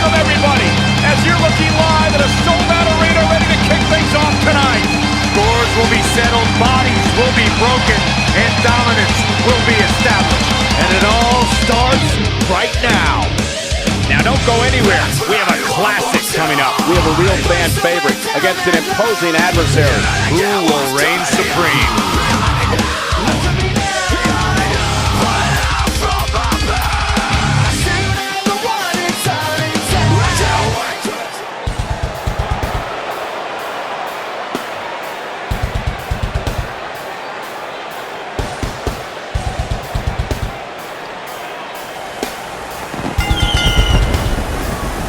welcome everybody as you're looking live at a sold-out arena ready to kick things off tonight. Scores will be settled, bodies will be broken, and dominance will be established. And it all starts right now. Now don't go anywhere. We have a classic coming up. We have a real fan favorite against an imposing adversary. Who will reign supreme?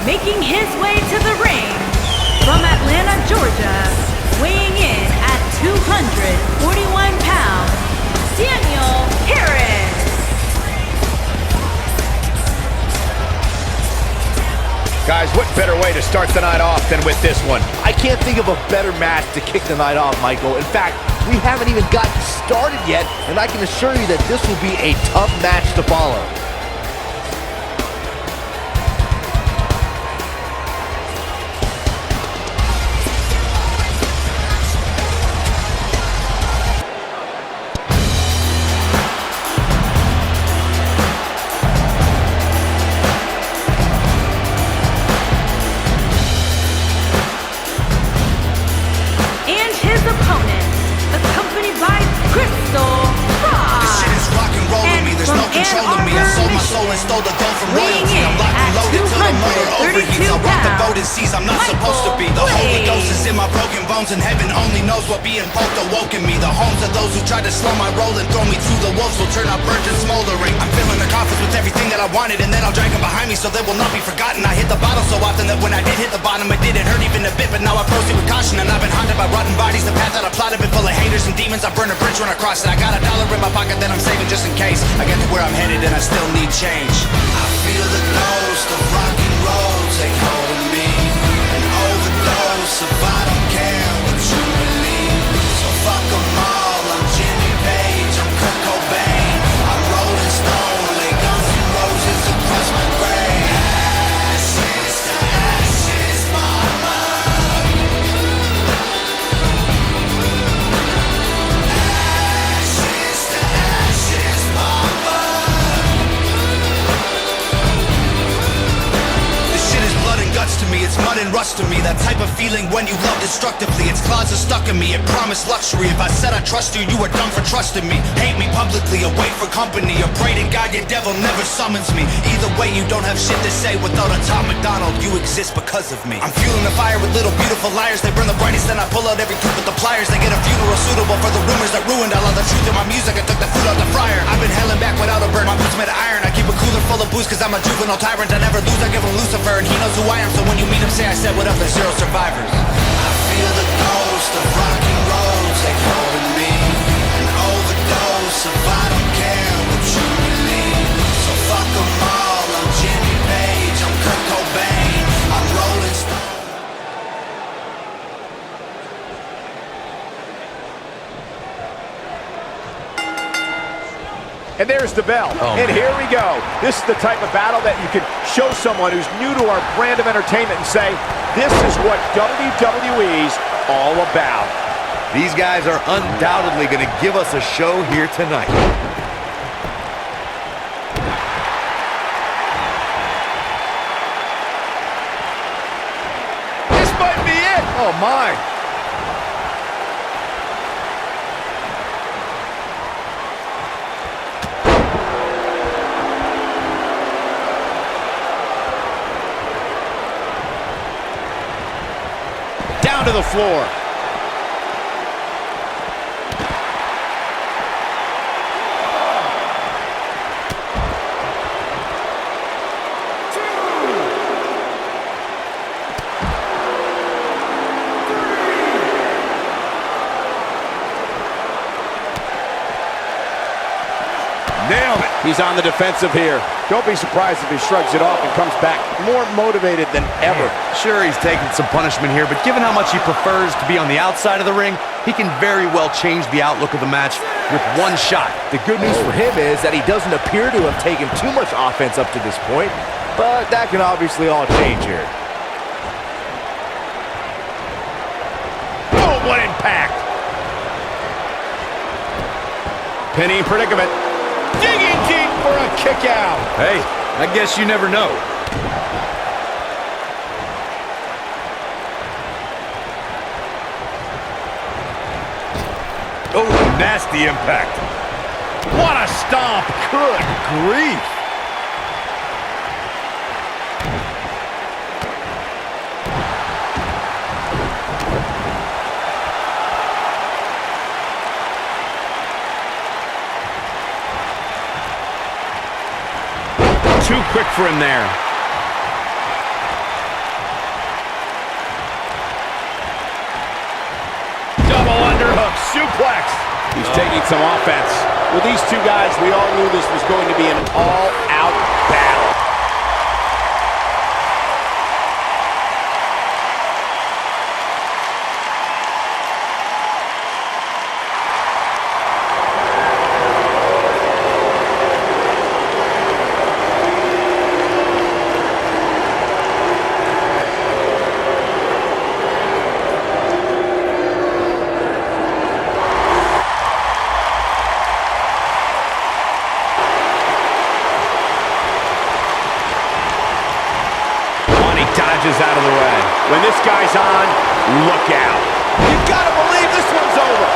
Making his way to the ring from Atlanta, Georgia, weighing in at 241 pounds, Daniel Harris. Guys, what better way to start the night off than with this one? I can't think of a better match to kick the night off, Michael. In fact, we haven't even gotten started yet, and I can assure you that this will be a tough match to follow. Stole the gold from royalty. I'm locked and loaded till the motor overheats. I rock the boat and seas I'm not supposed to be. The Holy Ghost is in my broken bones, and heaven only knows what being invoked awoke in me. The homes of those who tried to slow my roll and throw me through the wolves will turn out burnt and smoldering. I'm filling the coffins with everything that I wanted, and then I'll drag them behind me so they will not be forgotten. I hit the bottom so often that when I did hit the bottom, it didn't hurt even a bit, but now I proceed with caution. And I've been haunted by rotten bodies. The path that I plotted been full of haters and demons. I burn a bridge when I cross it. I got $1 in my pocket that I'm saving just in case I get to where I'm headed and I still need change. I feel the ghost of rock and roll take hold of me. An overdose of I don't care what you believe. So fuck them all, I'm Jimmy Page, I'm Kurt Cobain, I'm Rolling Stone, lay guns and roses across my grave. Ashes to ashes, mama. Ashes to ashes, mama. Guts to me, it's mud and rust to me. That type of feeling when you love destructively. Its claws are stuck in me, it promised luxury. If I said I trust you, you were dumb for trusting me. Hate me publicly, or wait for company, or pray to God your devil never summons me. Either way, you don't have shit to say. Without a Tom McDonald, you exist because of me. I'm fueling the fire with little beautiful liars. They burn the brightest, then I pull out every tooth with the pliers. They get a funeral suitable for the rumors that ruined all of the truth in my music. I took the food out the fryer. I've been helling back without a burn. My boots made of iron. I keep a cooler full of booze cause I'm a juvenile tyrant. I never lose, I give him Lucifer, and he knows who I am. So when you meet him, say I said what up, there's 0 survivors. I feel the ghost of rock and roll take hold of me. An overdose of I don't care what you believe. So fuck them all, I'm Jimmy Page, I'm Kurt Cobain, I'm Rolling Stone. And there's the bell. And here we go. This is the type of battle that you can show someone who's new to our brand of entertainment and say, this is what WWE's all about. These guys are undoubtedly going to give us a show here tonight. This might be it. Oh, my. Down to the floor. Nailed it. He's on the defensive here. Don't be surprised if he shrugs it off and comes back more motivated than ever. Sure, he's taking some punishment here, but given how much he prefers to be on the outside of the ring, he can very well change the outlook of the match with one shot. The good news for him is that he doesn't appear to have taken too much offense up to this point. But that can obviously all change here. Oh, what impact! Pinning predicament. Digging deep for a kick out. Hey, I guess you never know. Oh, nasty impact. What a stomp. Good grief. Too quick for him there. Double underhook suplex. He's taking some offense. With these two guys, we all knew this was going to be an all-out battle. Dodges out of the way. When this guy's on, look out. You gotta believe this one's over.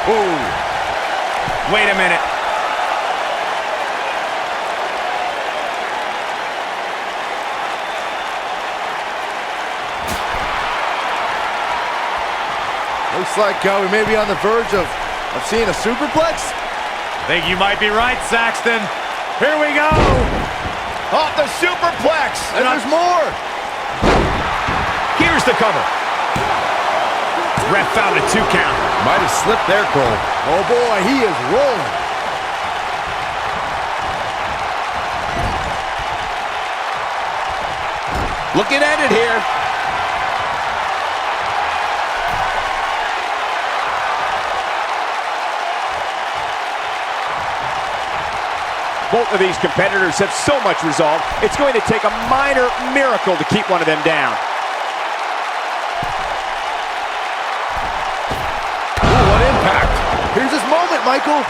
Boom! Wait a minute. Looks like we may be on the verge of seeing a superplex. Think you might be right, Saxton. Here we go. Off the superplex. And there's more. Here's the cover. Ref found a 2 count. Might have slipped there, Cole. Oh boy, he is rolling. Looking at it here. Both of these competitors have so much resolve, it's going to take a minor miracle to keep one of them down. Ooh, what impact. Here's his moment, Michael.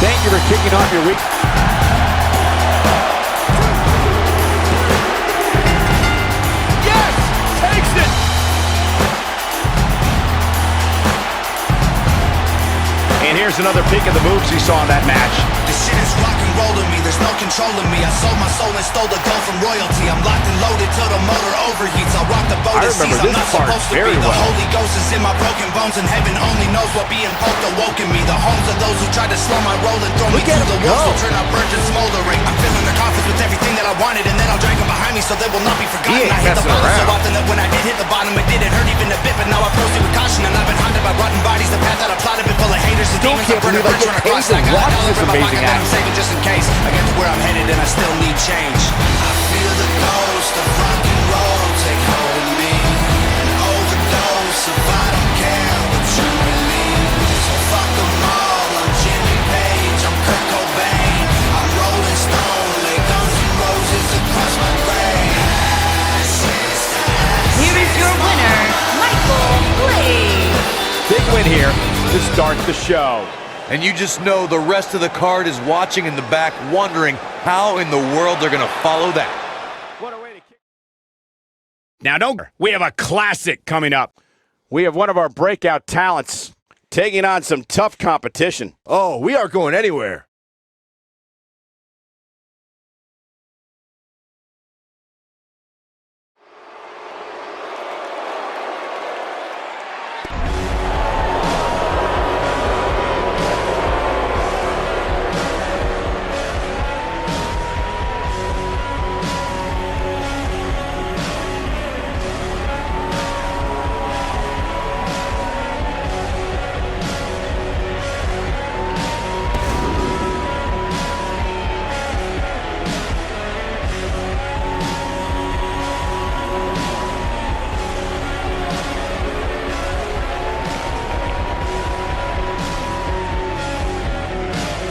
Thank you for kicking off your week. And here's another peek of the moves he saw in that match. This shit is rock and roll to me, there's no controlling me. I sold my soul and stole the gold from royalty. I'm locked and loaded till the motor overheats. I'll rock the boat and seas I'm not supposed to be. The Holy Ghost is in my broken bones, and heaven only knows what being poked awoken me. The homes of those who tried to slow my roll and throw me through the walls will turn out burnt and smoldering. I'm filling their coffins with everything that I wanted, and then I'll drag them behind me so they will not be forgotten. I hit the bottom so often that when I did hit the bottom, it didn't hurt even a bit, but now I proceed with caution, and I've been haunted by rotten bodies. The path that I plotted been full of haters and demons. I burn a bridge when I cross. I got a dollar in my pocket that I'm saving just in case I get to where I'm headed and I still need change. I feel the ghost of rock and roll take hold of me, an overdose of I don't care what you believe. So fuck them all, I'm Jimmy Page, I'm Kurt Cobain, I'm Rolling Stone, lay guns and roses across my grave. Here is your winner, Michael Blade. Big win here to start the show. And you just know the rest of the card is watching in the back, wondering how in the world they're going to follow that. What a way to kick. Now, we have a classic coming up. We have one of our breakout talents taking on some tough competition. Oh, we aren't going anywhere.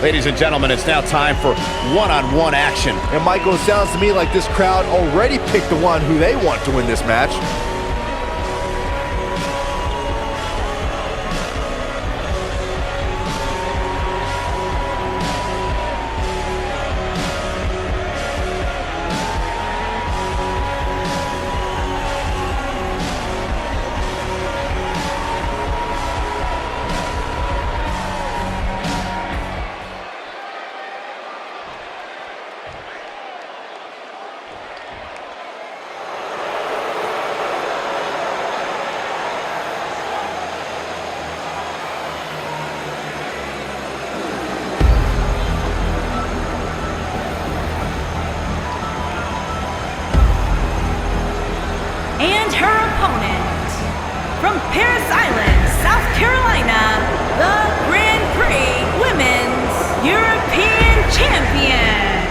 Ladies and gentlemen, it's now time for one-on-one action. And Michael, it sounds to me like this crowd already picked the one who they want to win this match. And her opponent, from Paris Island, South Carolina, the Grand Prix Women's European Champion,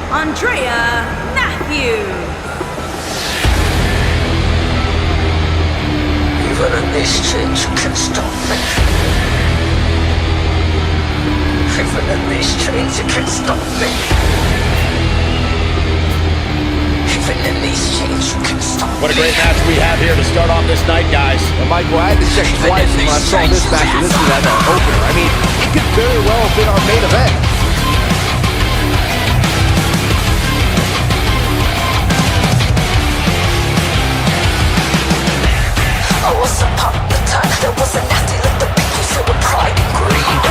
Aundrea Matthews. Even in these chains, you can't stop me. Even in these chains, you can't stop me. Even in these chains, you can't stop me. What a great match we have here to start off this night, guys. And Michael, I had to check twice when I saw this match and this was at an opener. I mean, it could very well have been our main event. I was a pop the time that was a nasty like the biggie filled with pride and greed.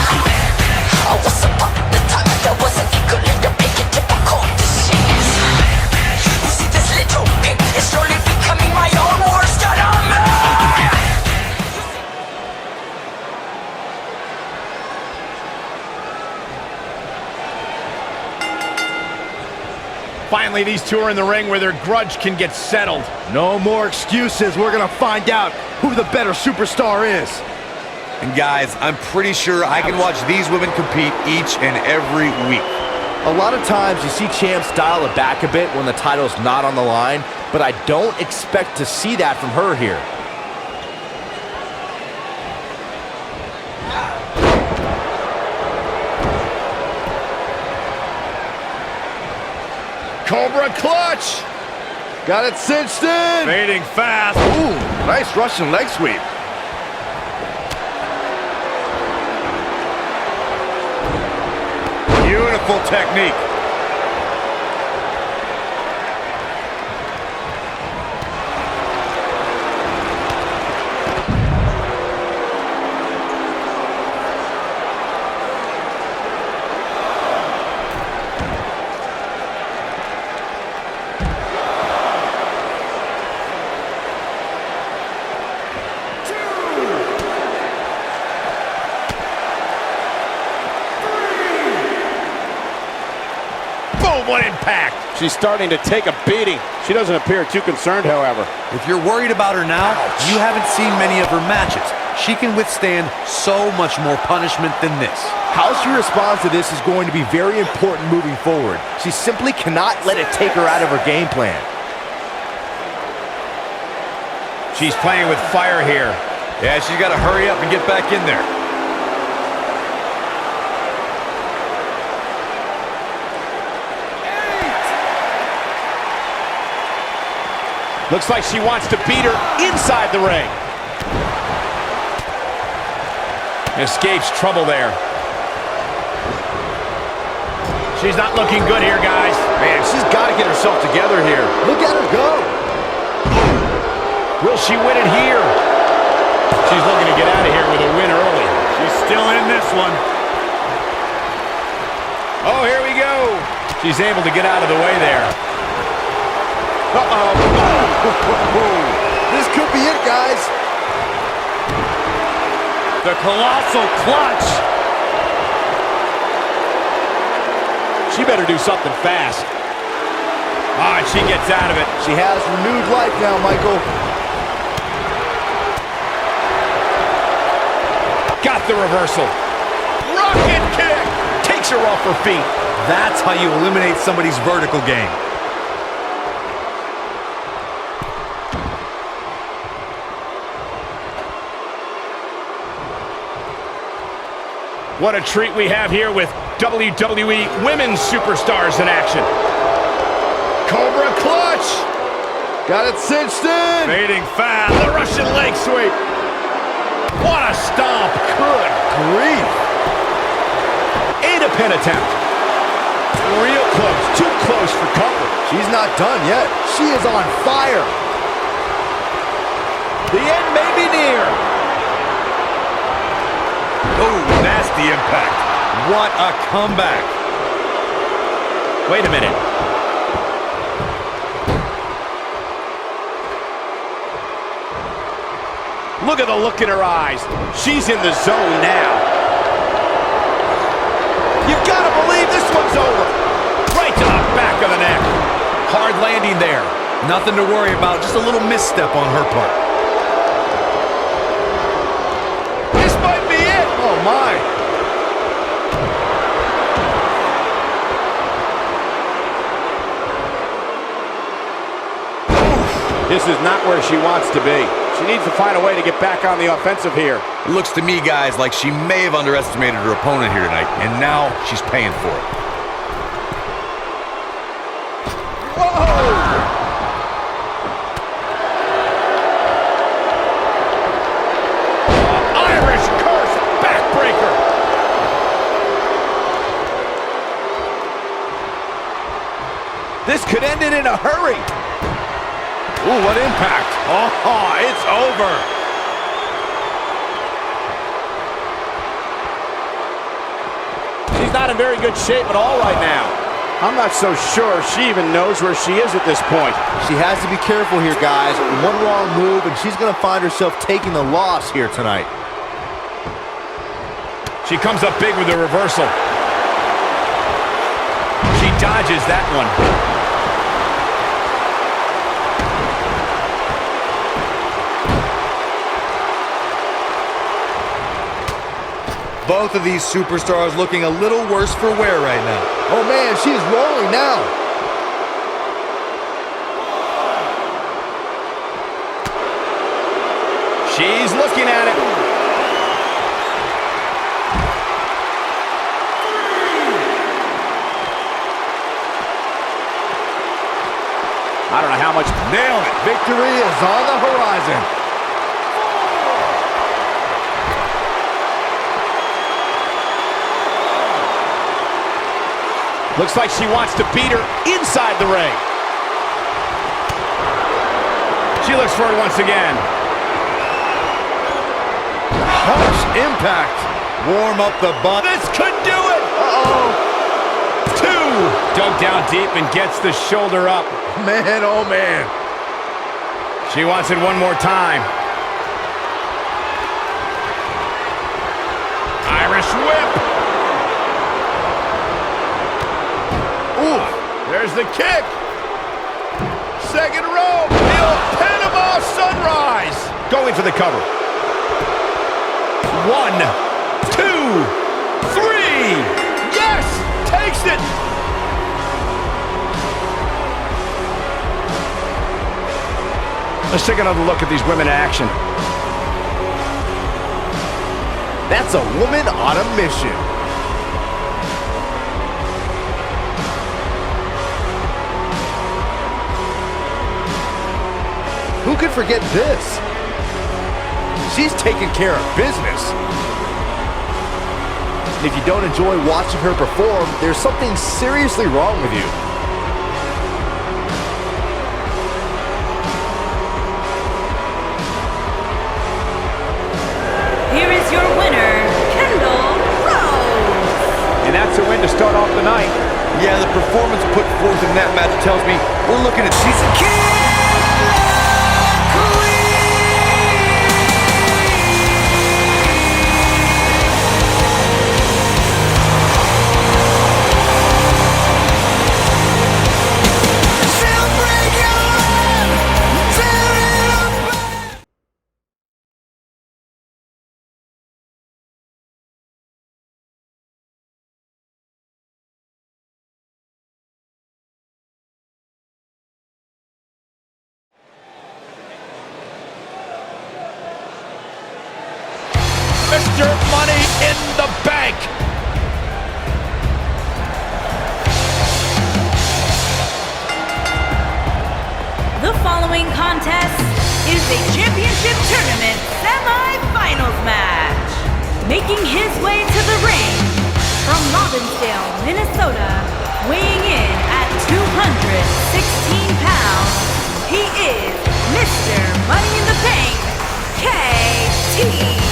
I was a pop the time that was an eagle in the bacon typical disease. You see this little pig is slowly becoming my own worst enemy. Finally, these two are in the ring where their grudge can get settled. No more excuses. We're going to find out who the better superstar is. And guys, I'm pretty sure I can watch these women compete each and every week. A lot of times you see champs dial it back a bit when the title's not on the line, but I don't expect to see that from her here. Cobra clutch! Got it cinched in! Fading fast. Ooh, nice Russian leg sweep. Beautiful technique. Boom, what impact! She's starting to take a beating. She doesn't appear too concerned, however. If you're worried about her now, you haven't seen many of her matches. She can withstand so much more punishment than this. How she responds to this is going to be very important moving forward. She simply cannot let it take her out of her game plan. She's playing with fire here. Yeah, she's got to hurry up and get back in there. Looks like she wants to beat her inside the ring. Escapes trouble there. She's not looking good here, guys. Man, she's got to get herself together here. Look at her go. Will she win it here? She's looking to get out of here with a win early. She's still in this one. Oh, here we go. She's able to get out of the way there. Uh-oh. This could be it, guys. The colossal clutch. She better do something fast. Ah, and she gets out of it. She has renewed life now, Michael. Got the reversal. Rocket kick. Takes her off her feet. That's how you eliminate somebody's vertical game. What a treat we have here with WWE Women's Superstars in action. Cobra clutch. Got it cinched in. Fading fast. The Russian leg sweep. What a stomp. Good grief. And a pin attempt. Real close. Too close for comfort. She's not done yet. She is on fire. The end may be near. Oh, nasty impact. What a comeback. Wait a minute. Look at the look in her eyes. She's in the zone now. You've got to believe this one's over. Right to the back of the neck. Hard landing there. Nothing to worry about, just a little misstep on her part. This might be it. Oh, my. This is not where she wants to be. She needs to find a way to get back on the offensive here. It looks to me, guys, like she may have underestimated her opponent here tonight, and now she's paying for it. Irish curse backbreaker. This could end it in a hurry. Ooh, what impact. Oh, it's over. She's not in very good shape at all right now. I'm not so sure she even knows where she is at this point. She has to be careful here, guys. One wrong move, and she's going to find herself taking the loss here tonight. She comes up big with a reversal. She dodges that one. Both of these superstars looking a little worse for wear right now. Oh, man, she is rolling now. She's looking at it. I don't know how much. Nailed it. Victory is on the horizon. Looks like she wants to beat her inside the ring. She looks for it once again. Harsh impact. Warm up the butt. This could do it. Uh-oh. 2. Dug down deep and gets the shoulder up. Man, oh, man. She wants it one more time. Irish whip. Ooh, there's the kick. Second row. The old Panama Sunrise. Going for the cover. 1, 2, 3. Yes! Takes it. Let's take another look at these women in action. that's a woman on a mission. Who could forget this? She's taking care of business. And if you don't enjoy watching her perform, there's something seriously wrong with you. Here is your winner, Kendall Rose. And that's a win to start off the night. Yeah, the performance put forth in that match tells me we're looking at season. Mr. Money in the Bank. contest is a championship tournament semi-finals match. Making his way to the ring from Robbinsdale, Minnesota, weighing in at 216 pounds, he is Mr. Money in the Bank, KT.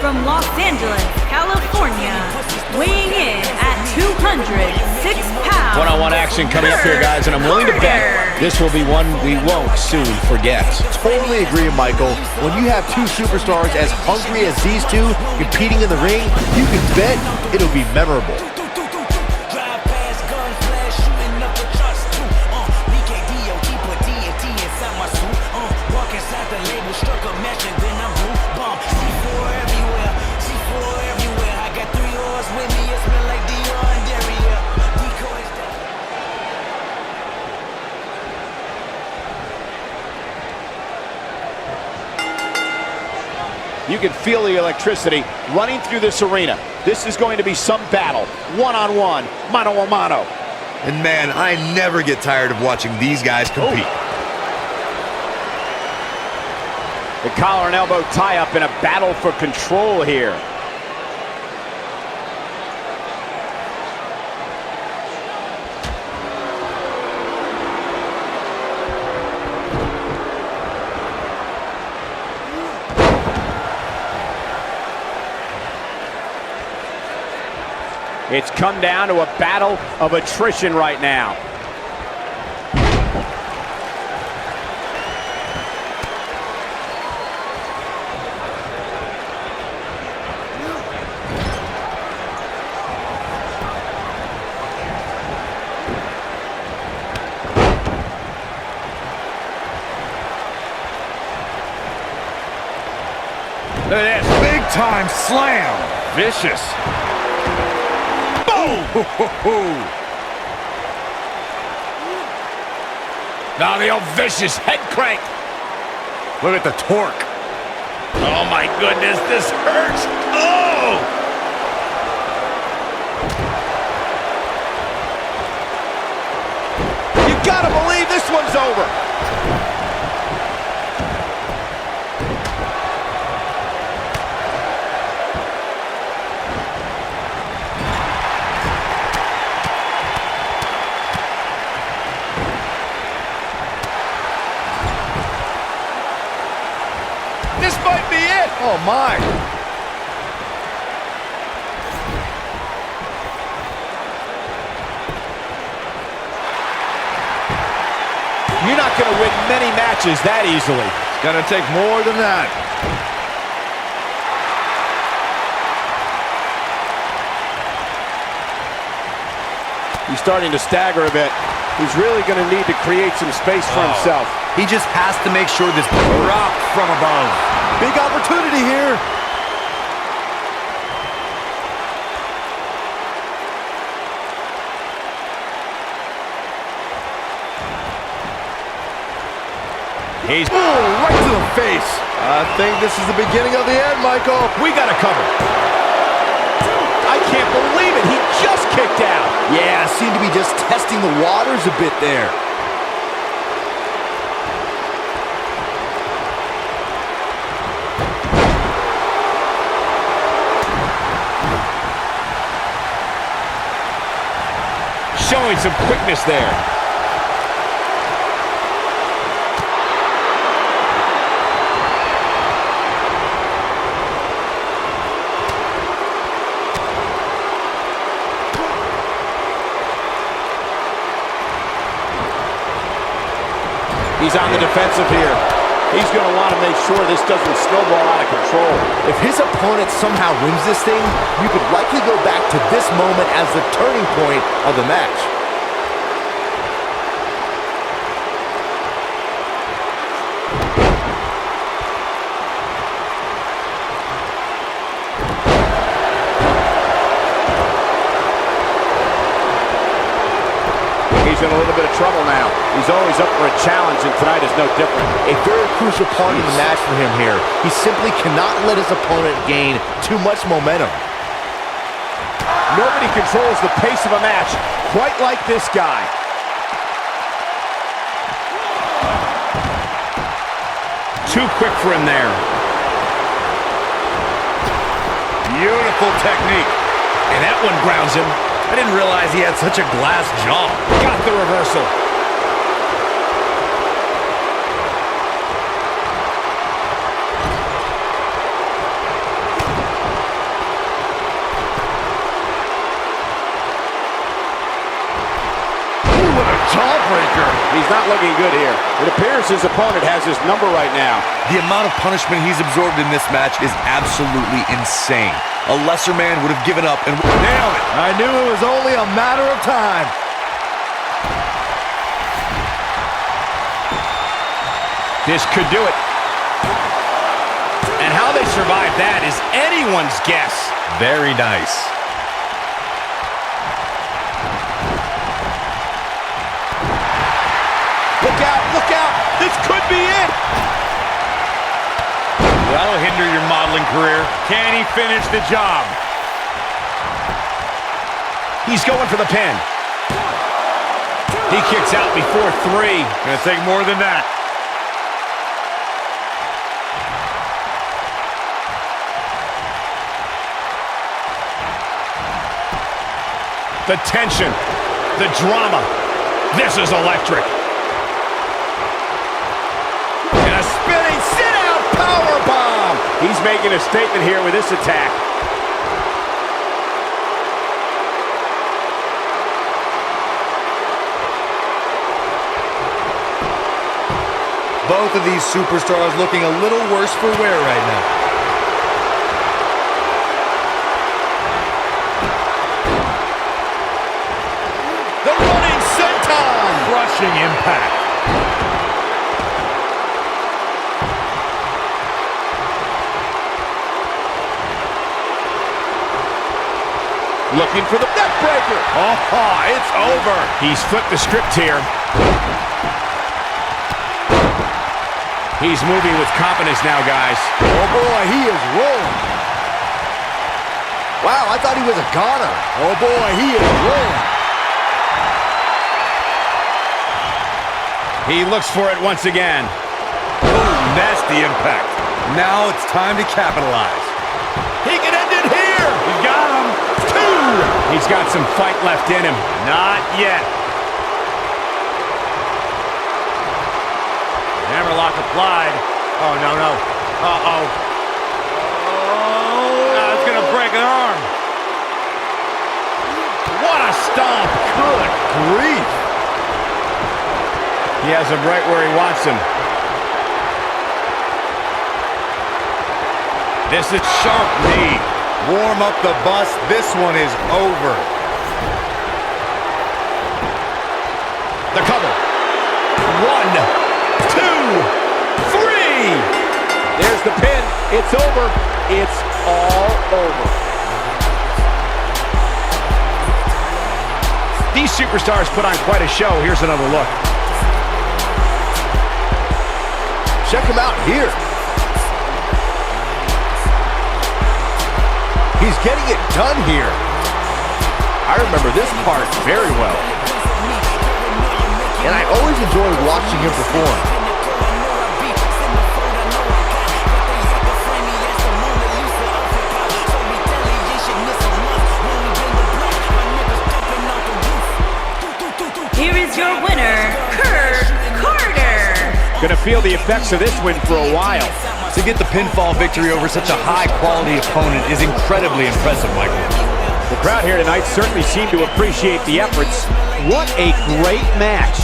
From Los Angeles, California, weighing in at 206 pounds. One-on-one action coming up here, guys, and I'm willing to bet this will be one we won't soon forget. Totally agree, Michael. When you have two superstars as hungry as these two competing in the ring, you can bet it'll be memorable. You can feel the electricity running through this arena. This is going to be some battle. One-on-one, mano-a-mano. And man, I never get tired of watching these guys compete. The collar and elbow tie-up in a battle for control here. It's come down to a battle of attrition right now. Look at this, big time slam. Vicious. Now the old vicious head crank. Look at the torque. Oh my goodness, this hurts. Oh! You gotta believe this one's over. This might be it. Oh my. You're not going to win many matches that easily. It's gonna take more than that. He's starting to stagger a bit. He's really going to need to create some space for himself. He just has to make sure this drop from above. Big opportunity here. He's right to the face. I think this is the beginning of the end, Michael. We got to cover. I can't believe it. He just kicked out. Yeah, seemed to be just testing the waters a bit there. Showing some quickness there. He's on the defensive here. He's going to want to make sure this doesn't snowball out of control. If his opponent somehow wins this thing, you could likely go back to this moment as the turning point of the match. He's in a little bit of trouble now. He's always up for a challenge, and tonight is no different. A very crucial part of the match for him here. He simply cannot let his opponent gain too much momentum. Nobody controls the pace of a match quite like this guy. Too quick for him there. Beautiful technique. And that one grounds him. I didn't realize he had such a glass jaw. Got the reversal. Ooh, what a jawbreaker. He's not looking good here. It appears his opponent has his number right now. The amount of punishment he's absorbed in this match is absolutely insane. A lesser man would have given up and Nailed it. I knew it was only a matter of time. This could do it. And how they survive that is anyone's guess. very nice. Look out, look out. This could be it. That'll hinder your modeling career. Can he finish the job? He's going for the pin. He kicks out before 3. Gonna take more than that. The tension, the drama. This is electric. And a spinning sit-out powerbomb. He's making a statement here with this attack. Both of these superstars looking a little worse for wear right now. The running senton. Crushing impact. Looking for the neck breaker. Oh, it's over. He's flipped the script here. He's moving with confidence now, guys. Oh boy, he is rolling. Wow, I thought he was a goner. Oh boy, he is rolling. He looks for it once again. Boom, nasty impact. Now it's time to capitalize. He can end it here. He got him. 2. He's got some fight left in him. Not yet. Hammerlock applied. Oh, no, no. Uh-oh. Oh, it's going to break an arm. What a stomp. Good grief. He has him right where he wants him. This is sharp knee. Warm up the bus. This one is over. The cover. 1, 2, 3. There's the pin. It's over. It's all over. These superstars put on quite a show. Here's another look. Check him out here. He's getting it done here. I remember this part very well. And I always enjoy watching him perform. Here is your winner, Carter. Gonna feel the effects of this win for a while. To get the pinfall victory over such a high-quality opponent is incredibly impressive, Michael. The crowd here tonight certainly seemed to appreciate the efforts. What a great match.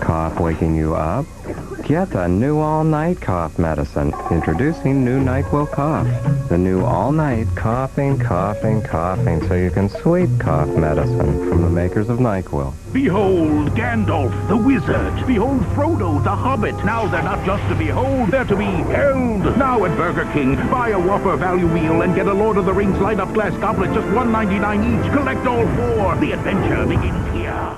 Cough waking you up? Get the new all-night cough medicine. Introducing new NyQuil Cough. The new all-night coughing, so you can sleep cough medicine from the makers of NyQuil. Behold Gandalf, the wizard. Behold Frodo, the hobbit. Now they're not just to behold, they're to be held. Now at Burger King, buy a Whopper value meal and get a Lord of the Rings light-up glass goblet, just $1.99 each. Collect all 4. The adventure begins here.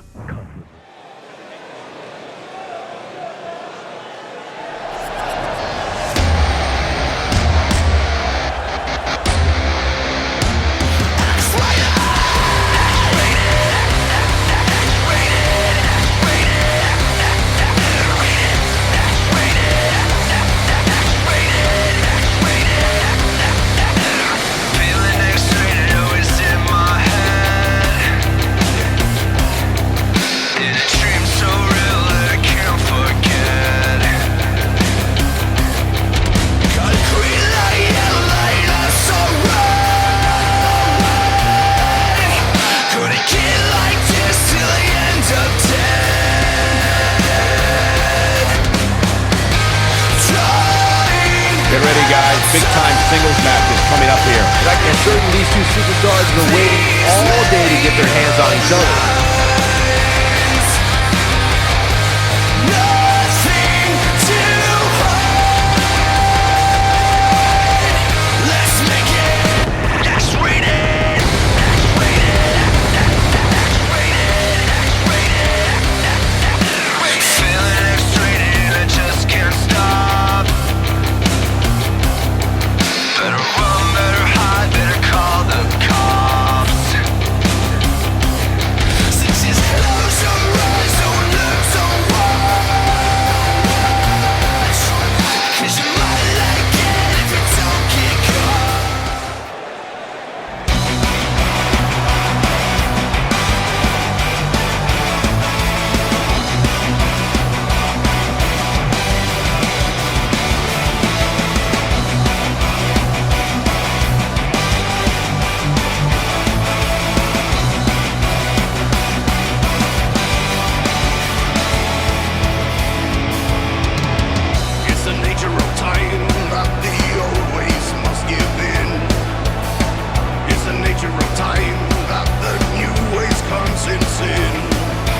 Get ready, guys. Big-time singles matches coming up here. And I can assure you these two superstars have been waiting all day to get their hands on each other.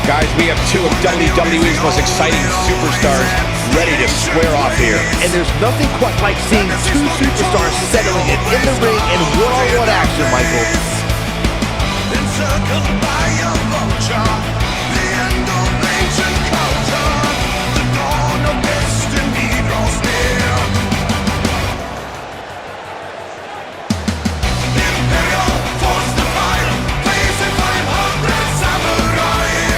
Guys, we have two of WWE's most exciting superstars ready to square off here. And there's nothing quite like seeing two superstars settling it in the ring in one-on-one action, Michael. Encircled by a vulture, the end of ancient culture, the dawn of destiny draws near. Imperial force the fire, facing 500 samurai.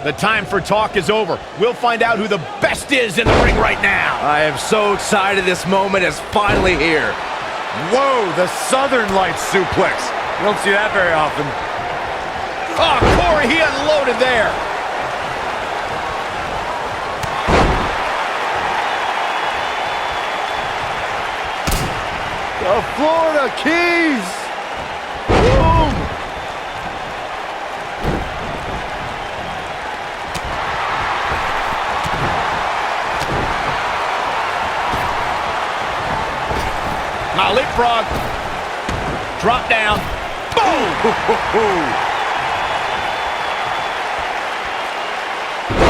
The time for talk is over. We'll find out who the best is in the ring right now. I am so excited this moment is finally here. Whoa, the Southern Lights suplex. You don't see that very often. Oh, Corey, he unloaded there. The Florida Keys. Boom. Now leapfrog. Drop down. Boom!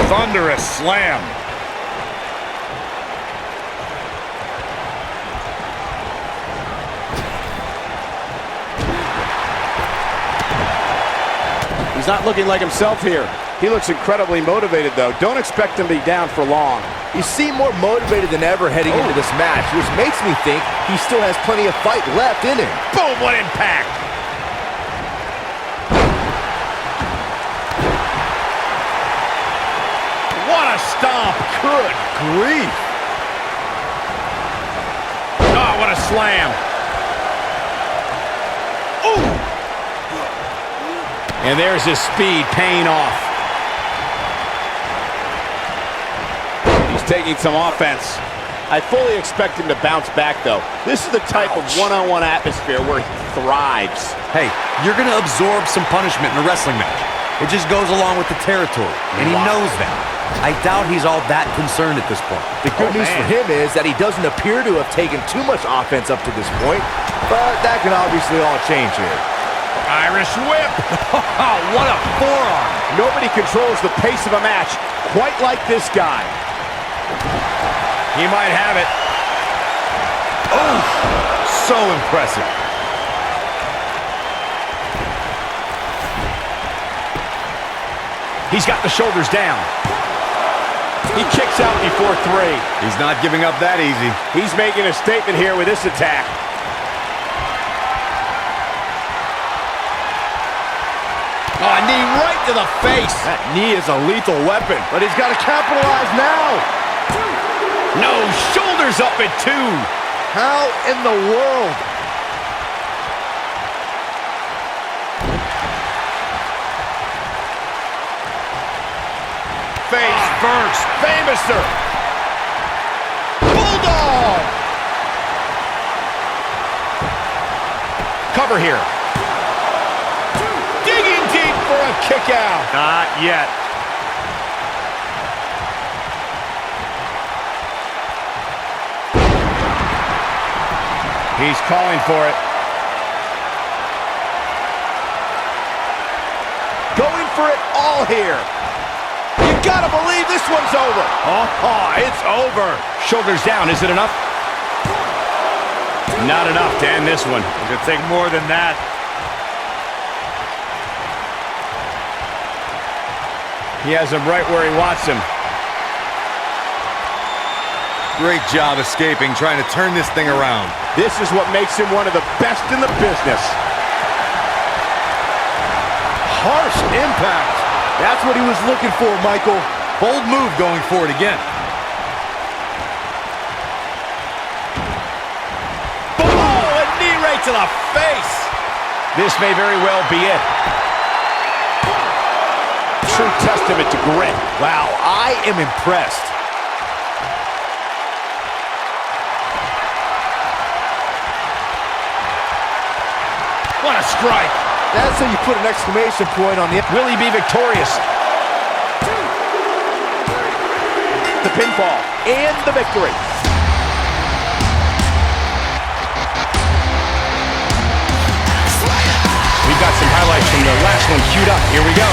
Thunderous slam. He's not looking like himself here. He looks incredibly motivated, though. Don't expect him to be down for long. You seem more motivated than ever heading into this match, which makes me think he still has plenty of fight left in him. Boom, what impact. What a stomp. Good grief. Oh, what a slam. Ooh. And there's his speed paying off. He's taking some offense. I fully expect him to bounce back, though. This is the type of one-on-one atmosphere where he thrives. Hey, you're going to absorb some punishment in a wrestling match. It just goes along with the territory, and he knows that. I doubt he's all that concerned at this point. The good news for him is that he doesn't appear to have taken too much offense up to this point, but that can obviously all change here. Irish whip. What a forearm. Nobody controls the pace of a match quite like this guy. He might have it. Oh, so impressive. He's got the shoulders down. He kicks out before 3. He's not giving up that easy. He's making a statement here with this attack. Oh, a knee right to the face. That knee is a lethal weapon, but he's got to capitalize now. No, shoulders up at 2. How in the world? Face first. Famouser. Bulldog. Cover here. Digging deep for a kick out. Not yet. He's calling for it. Going for it all here. You gotta believe this one's over. Oh, it's over. Shoulders down. Is it enough? Not enough to end this one. It's gonna take more than that. He has him right where he wants him. Great job escaping, trying to turn this thing around. This is what makes him one of the best in the business. Harsh impact. That's what he was looking for, Michael. Bold move going for it again. Boom! A knee right to the face. This may very well be it. True testament to grit. Wow, I am impressed. What a strike. That's how you put an exclamation point on the... Will he be victorious? The pinfall and the victory. We've got some highlights from the last one queued up. Here we go.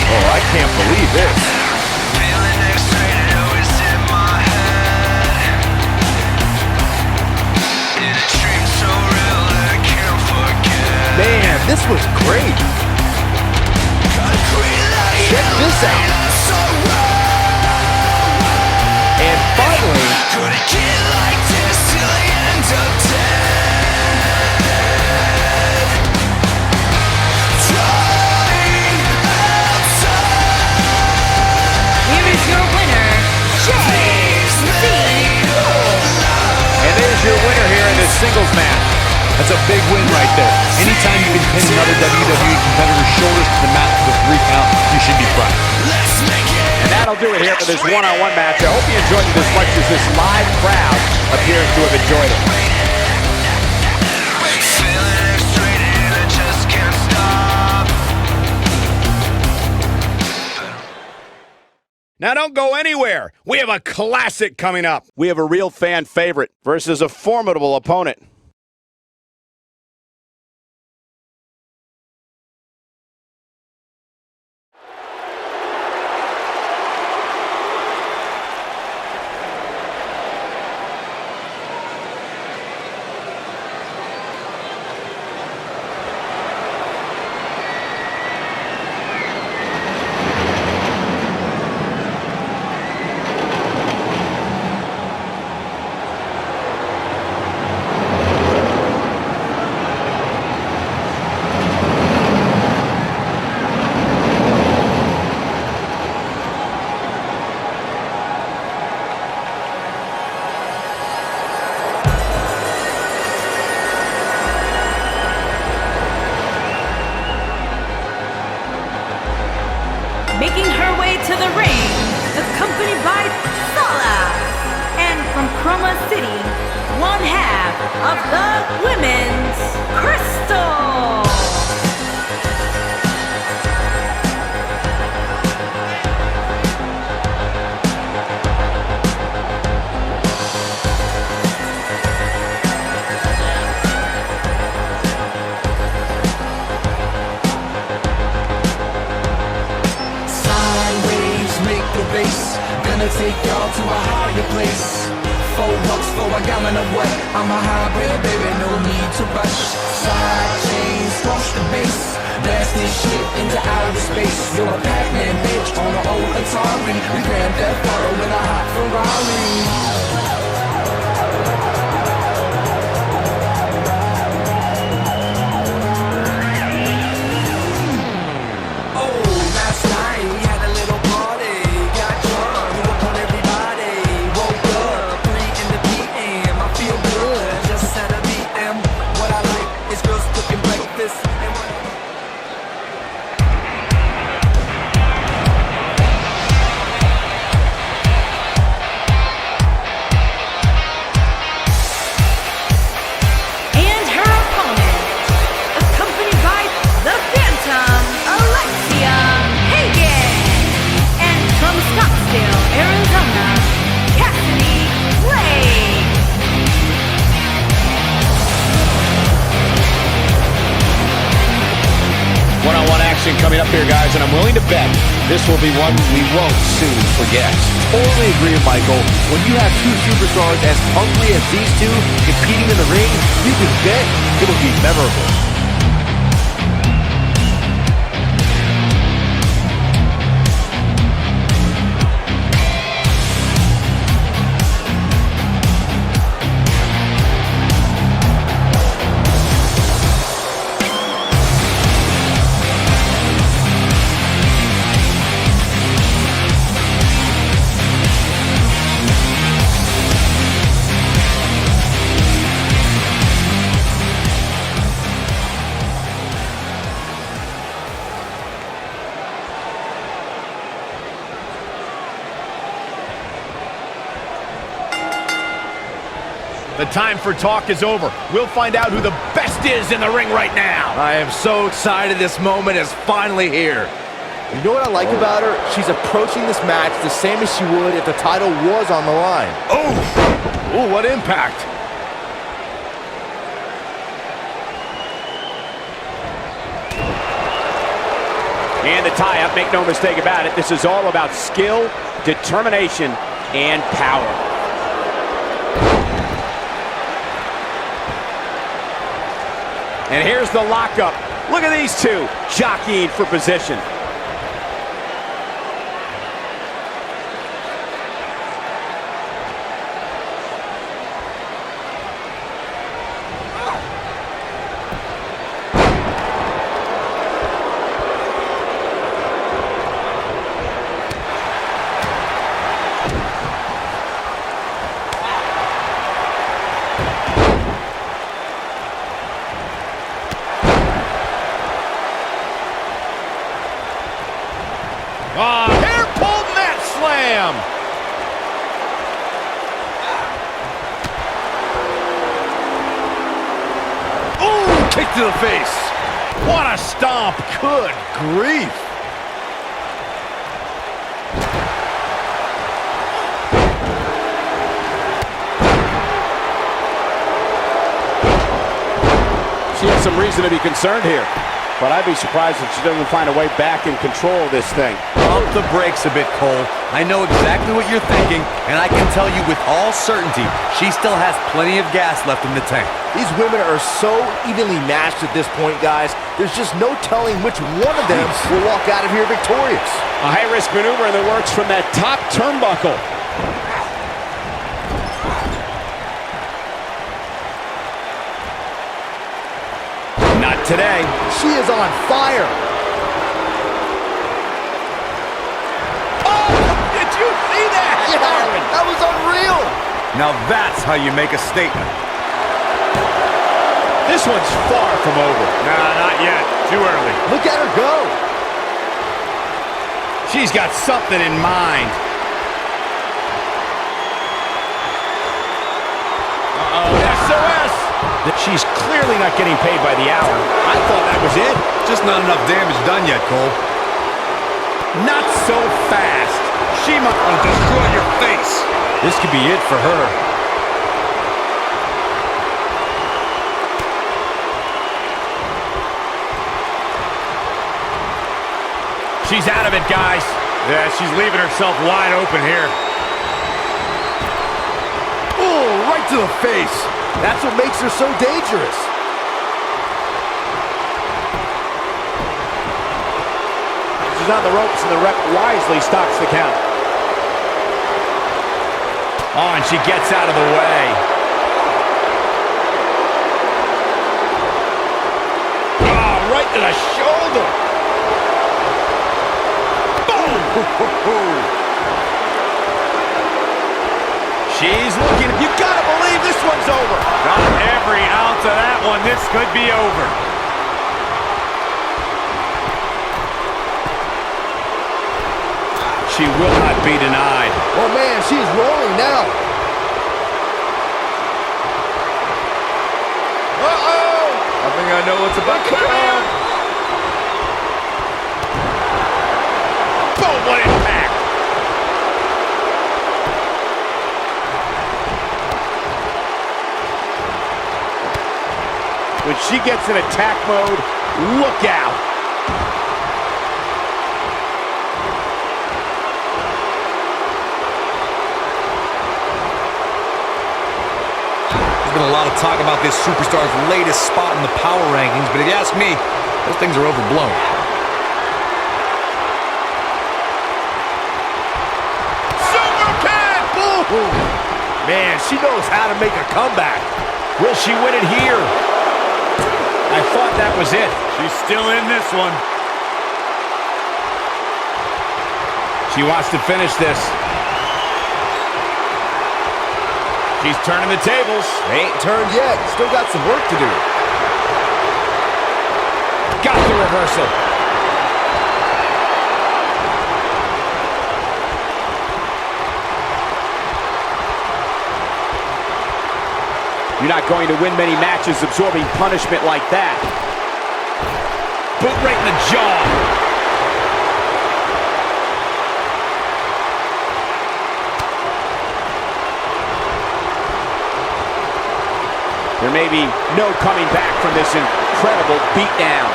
Oh, I can't believe this. Man, this was great. Check this out. And finally, Here is your winner, And there's your winner here in this singles match. That's a big win right there. Anytime you can pin another WWE competitor's shoulders to the mat for the 3 count, you should be proud. And that'll do it here for this one-on-one match. I hope you enjoyed it as much as this live crowd appears to have enjoyed it. Now don't go anywhere. We have a classic coming up. We have a real fan favorite versus a formidable opponent. Making her way to the ring, accompanied by Sylar, and from Chroma City, one half of the Women's Crystal. Gonna take y'all to a higher place. 4 bucks for a gallon of what? I'm a hybrid, baby, no need to rush. Side chains, squash the base. Blast this shit into outer space. You're a Pac-Man bitch on an old Atari. We Grand Theft Auto in a hot Ferrari. Coming up here, guys, and I'm willing to bet this will be one we won't soon forget. Totally agree, Michael. When you have two superstars as hungry as these two competing in the ring, you can bet it'll be memorable. The time for talk is over. We'll find out who the best is in the ring right now. I am so excited this moment is finally here. You know what I like about her? She's approaching this match the same as she would if the title was on the line. Oh, what impact. And the tie-up, make no mistake about it, this is all about skill, determination, and power. And here's the lockup. Look at these two jockeying for position. Hair pulled mat slam. him. Ooh, kick to the face. What a stomp. Good grief. She has some reason to be concerned here, but I'd be surprised if she doesn't find a way back in control of this thing. Pump the brakes a bit, Cole. I know exactly what you're thinking, and I can tell you with all certainty, she still has plenty of gas left in the tank. These women are so evenly matched at this point, guys. There's just no telling which one of them will walk out of here victorious. A high-risk maneuver in the works from that top turnbuckle. Not today. She is on fire. Oh, did you see that? Yeah, that was unreal. Now that's how you make a statement. This one's far from over. Nah, not yet. Too early. Look at her go. She's got something in mind. Uh-oh, SOS! She's clearly not getting paid by the hour. I thought that was it. Just not enough damage done yet, Cole. Not so fast. She might destroy your face. This could be it for her. She's out of it, guys. Yeah, she's leaving herself wide open here. Oh, right to the face. That's what makes her so dangerous. She's on the ropes, and the ref wisely stops the count. Oh, and she gets out of the way. Oh, right to the shoulder. She's looking. You gotta believe this one's over. Not every ounce of that one. This could be over. She will not be denied. Oh man, she's rolling now. Uh-oh! I think I know what's about to come. Boom, what impact! When she gets in attack mode, look out. There's been a lot of talk about this superstar's latest spot in the power rankings, but if you ask me, those things are overblown. Super kick! Boom! Man, she knows how to make a comeback. Will she win it here? I thought that was it. She's still in this one. She wants to finish this. She's turning the tables. They ain't turned yet. Still got some work to do. Got the reversal. You're not going to win many matches absorbing punishment like that. Boot right in the jaw. There may be no coming back from this incredible beatdown.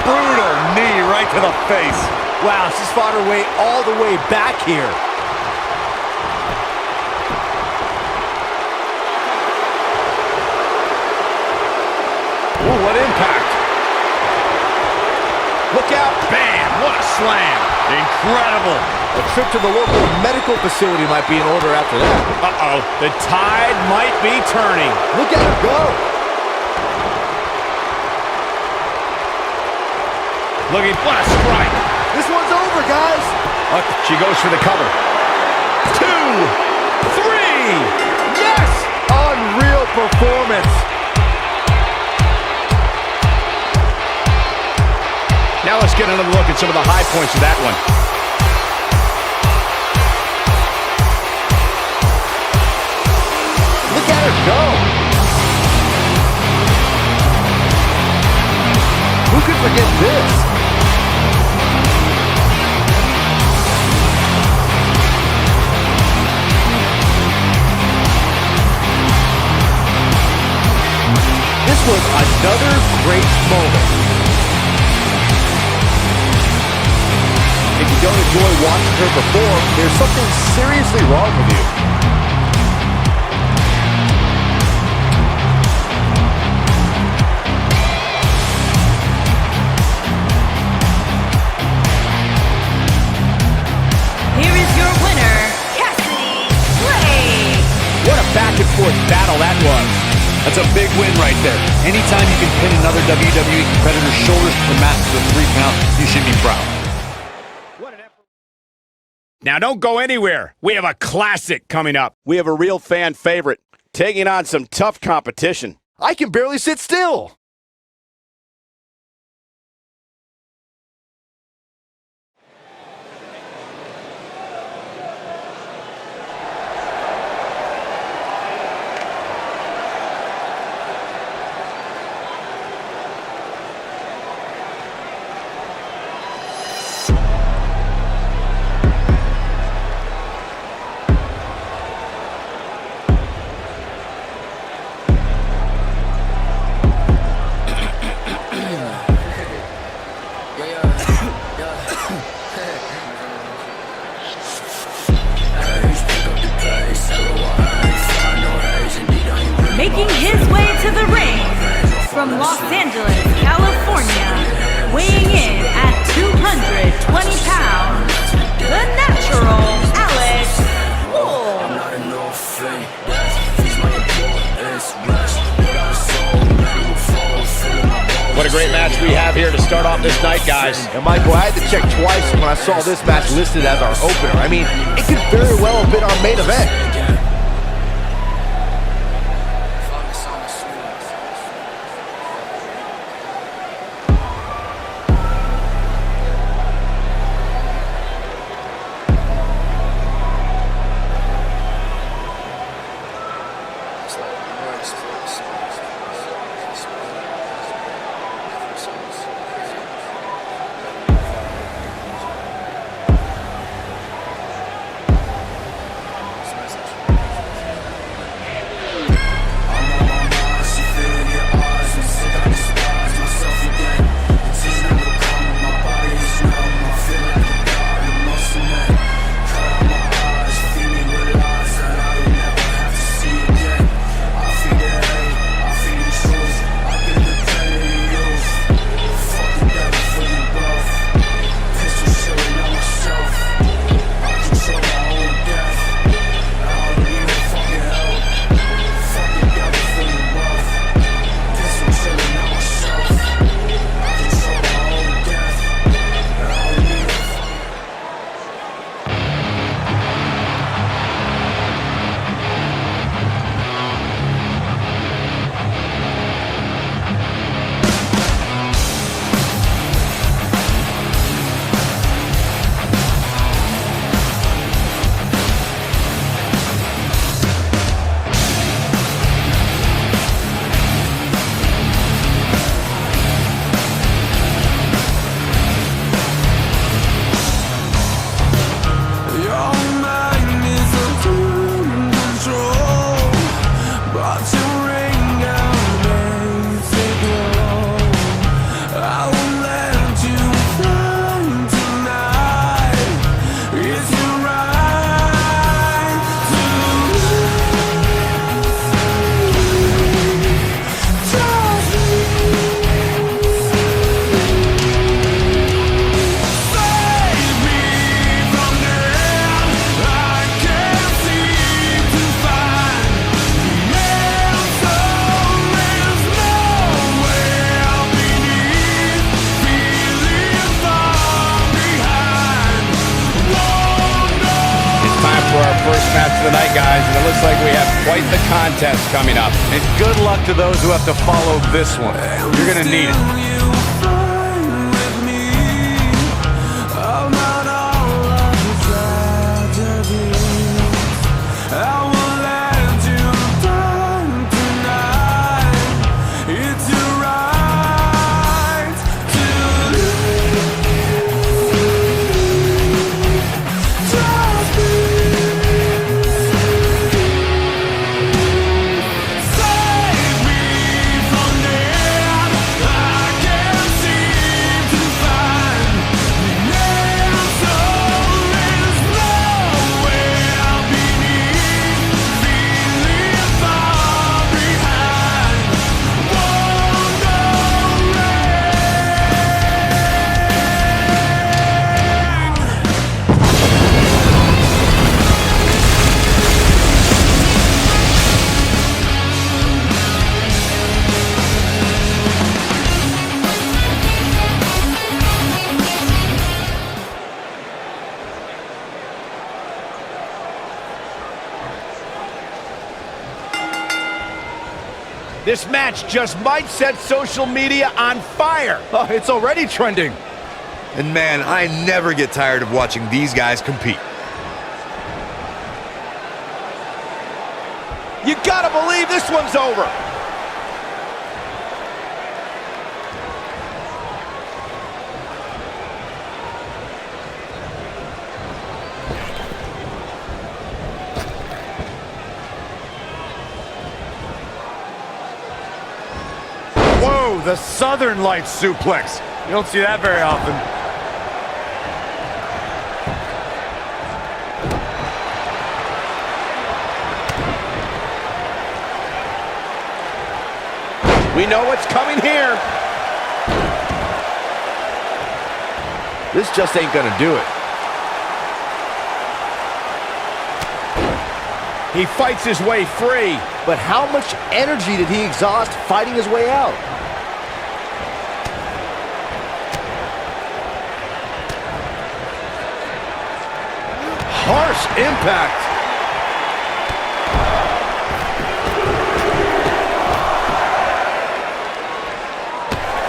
Brutal knee right to the face. Wow, she's fought her way all the way back here. Ooh, what impact. Look out. Bam, what a slam. Incredible. A trip to the local medical facility might be in order after that. Uh-oh, the tide might be turning. Look at her go. Looking, what a strike. This one's over, guys. She goes for the cover. 2, 3. Yes! Unreal performance. Now let's get another look at some of the high points of that one. Look at her go. Who could forget this? This was another great moment. If you don't enjoy watching her perform, there's something seriously wrong with you. Here is your winner, Cassidy Clay. What a back-and-forth battle that was. That's a big win right there. Anytime you can pin another WWE competitor's shoulders to the mat to the 3 count, you should be proud. Now don't go anywhere. We have a classic coming up. We have a real fan favorite taking on some tough competition. I can barely sit still. Making his way to the ring from Los Angeles, California, weighing in at 220 pounds, the natural Alex Wolf. What a great match we have here to start off this night, guys. And Michael, I had to check twice when I saw this match listed as our opener. I mean, it could very well have been our main event. match of the night, guys, and it looks like we have quite the contest coming up. And good luck to those who have to follow this one. You're going to need it. This match just might set social media on fire. Oh, it's already trending. And man, I never get tired of watching these guys compete. You gotta believe this one's over. Whoa, the Southern Lights suplex. You don't see that very often. We know what's coming here. This just ain't gonna do it. He fights his way free. But how much energy did he exhaust fighting his way out? Harsh impact.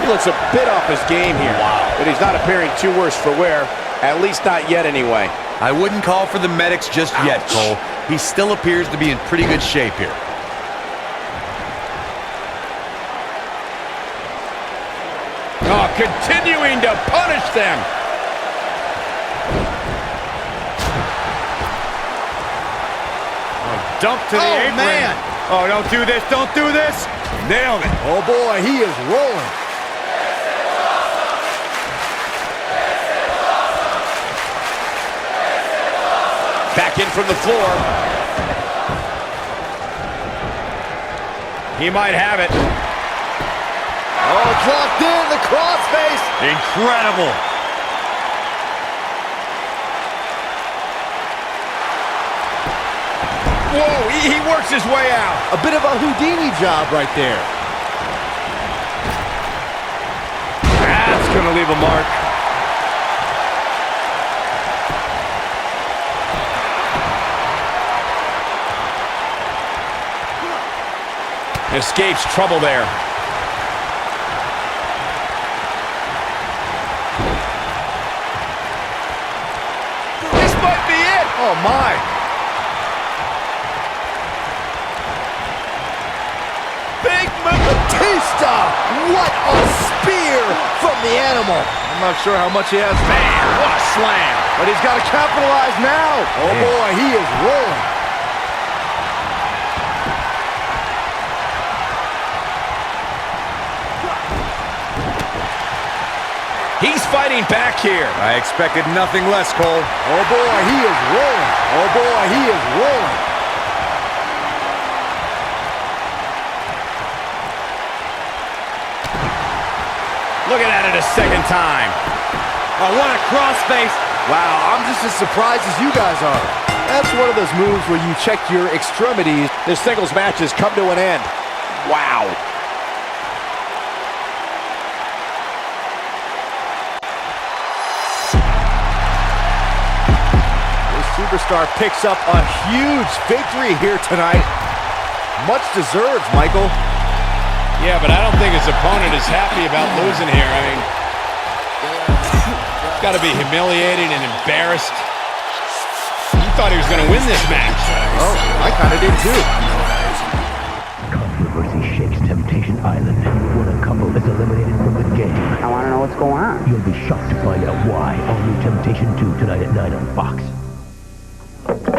He looks a bit off his game here. Wow. But he's not appearing too worse for wear. At least not yet anyway. I wouldn't call for the medics just yet, Cole. He still appears to be in pretty good shape here. Oh, continuing to punish them. Oh, dump to the apron. Man. Oh, don't do this, don't do this. Nailed it. Oh boy, he is rolling. Back in from the floor. He might have it. Oh, dropped in the crossface. Incredible. Whoa, he works his way out. A bit of a Houdini job right there. That's gonna leave a mark. Escapes trouble there. This might be it. Oh my. Big move. Batista! What a spear from the animal. I'm not sure how much he has. Man, what a slam. But he's got to capitalize now. Oh boy, he is rolling. He's fighting back here. I expected nothing less, Cole. Oh boy, he is rolling. Oh boy, he is rolling. Looking at it a second time. Oh, what a crossface. Wow, I'm just as surprised as you guys are. That's one of those moves where you check your extremities. This singles match has come to an end. Wow. This superstar picks up a huge victory here tonight. Much deserved, Michael. Yeah, but I don't think his opponent is happy about losing here. I mean, he's got to be humiliated and embarrassed. He thought he was going to win this match. Oh, I kind of did too. Controversy shakes Temptation Island. When a couple is eliminated from the game, I want to know what's going on. You'll be shocked to find out why. All new Temptation 2 tonight at 9 on Fox.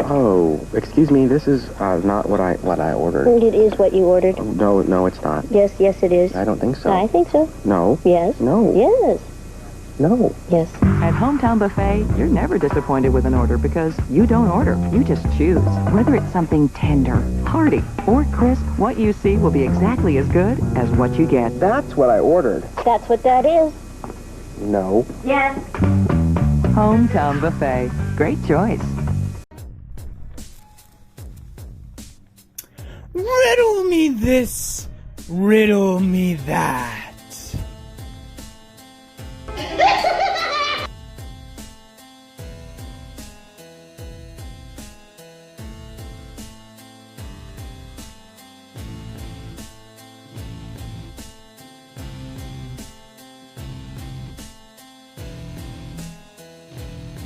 Oh, excuse me, this is not what I ordered. It is what you ordered. No, it's not. Yes, it is. I don't think so. I think so. No. Yes. No. Yes. No. Yes. At Hometown Buffet, you're never disappointed with an order because you don't order. You just choose. Whether it's something tender, hearty, or crisp, what you see will be exactly as good as what you get. That's what I ordered. That's what that is. No. Yes. Hometown Buffet. Great choice. Riddle me this, riddle me that.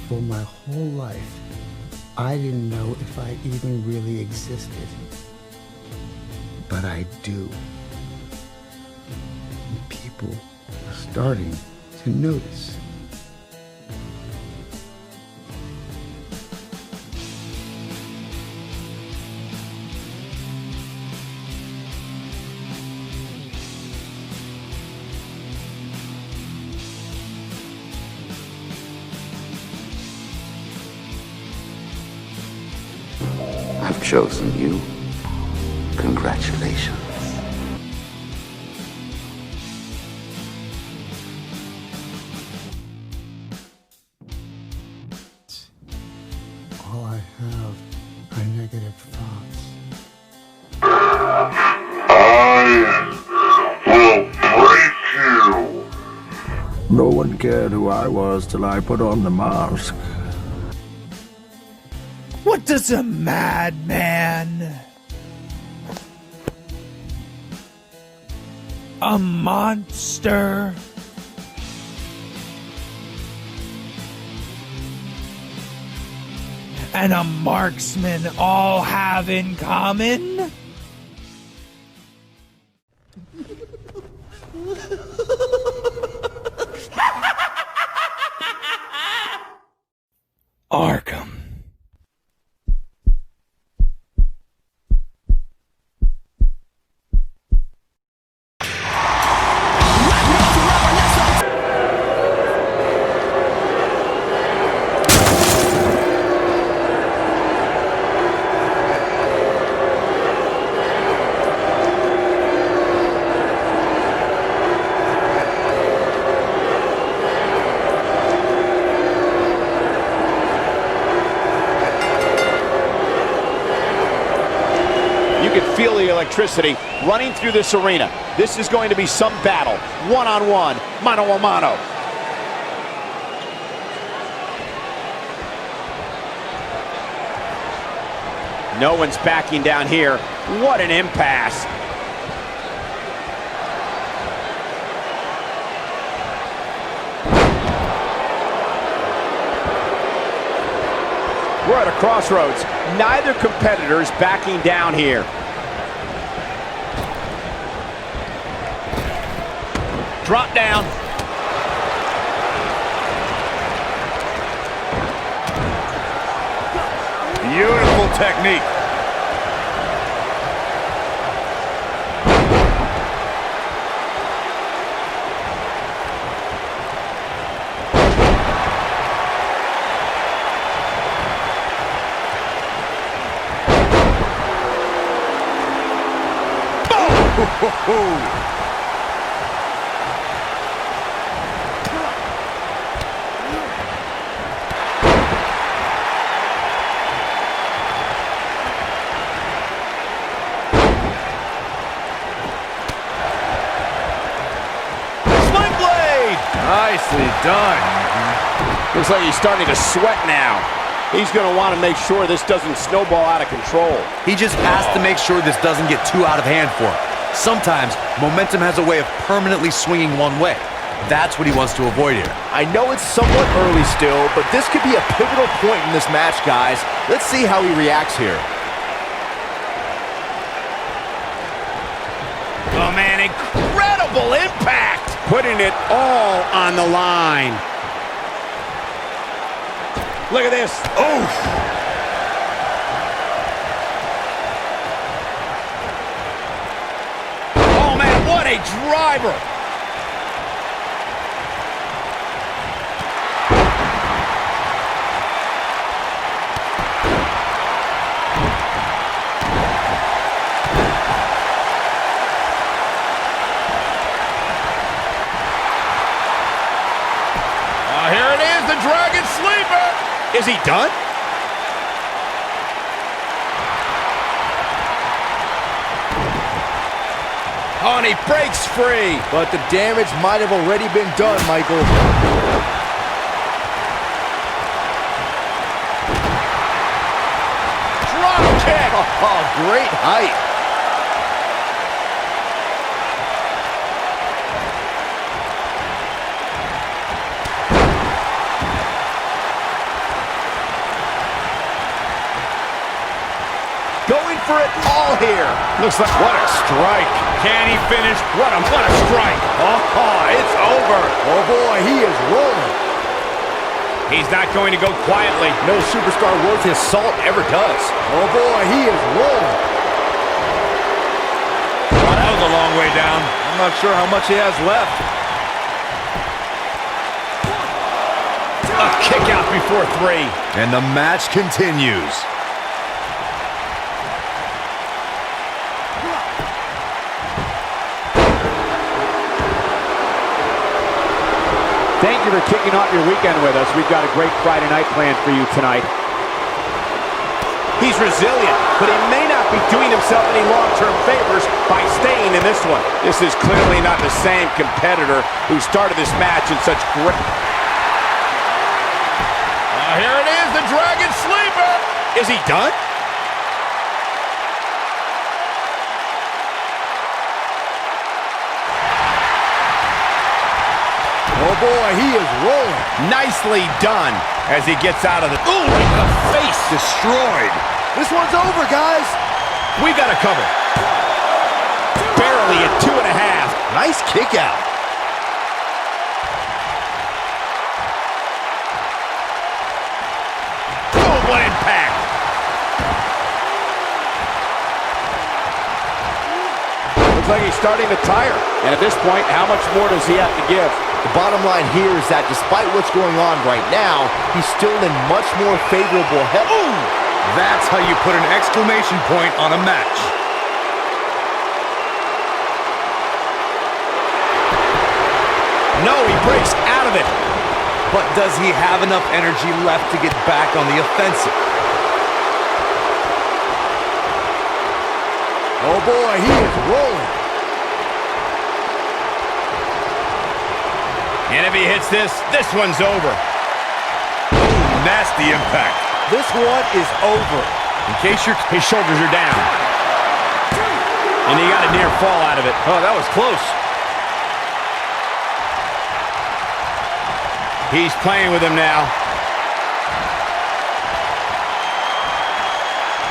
For my whole life, I didn't know if I even really existed. But I do. And people are starting to notice. I've chosen you. Congratulations. All I have are negative thoughts. No one cared who I was till I put on the mask. What does a madman? A monster? And a marksman all have in common? Arkham. You can feel the electricity running through this arena. This is going to be some battle. One-on-one, mano-a-mano. No one's backing down here. What an impasse. We're at a crossroads. Neither competitor is backing down here. Drop down. Beautiful technique. Nicely done. Looks like he's starting to sweat now. He's going to want to make sure this doesn't snowball out of control. He just has to make sure this doesn't get too out of hand for him. Sometimes momentum has a way of permanently swinging one way. That's what he wants to avoid here. I know it's somewhat early still, but this could be a pivotal point in this match, guys. Let's see how he reacts here. Oh, man, incredible impact. Putting it all on the line. Look at this. Oof. Oh, man, what a driver. Here it is, the Dragon Sleeper. Is he done? Oh, and he breaks free. But the damage might have already been done, Michael. Drop kick. Oh, great height. for it all here. Looks like, what a strike. Can he finish? What a strike. Oh, it's over. Oh boy, he is rolling. He's not going to go quietly. No superstar worth his salt ever does. Oh boy, he is rolling. Oh, that was a long way down. I'm not sure how much he has left. A kick out before 3. And the match continues. Thank you for kicking off your weekend with us. We've got a great Friday night planned for you tonight. He's resilient, but he may not be doing himself any long-term favors by staying in this one. This is clearly not the same competitor who started this match in such great... Here it is, the Dragon Sleeper. Is he done? Oh boy, he is rolling. Nicely done as he gets out of the... Ooh, right in the face. Destroyed. This one's over, guys. We got a cover. Barely at 2.5. Nice kick out. Oh, what impact. Looks like he's starting to tire. And at this point, how much more does he have to give? The bottom line here is that despite what's going on right now, he's still in much more favorable health. Ooh! That's how you put an exclamation point on a match. No, he breaks out of it. But does he have enough energy left to get back on the offensive? Oh boy, he is rolling. And if he hits this, this one's over. Nasty impact. This one is over. In case his shoulders are down. And he got a near fall out of it. Oh, that was close. He's playing with him now.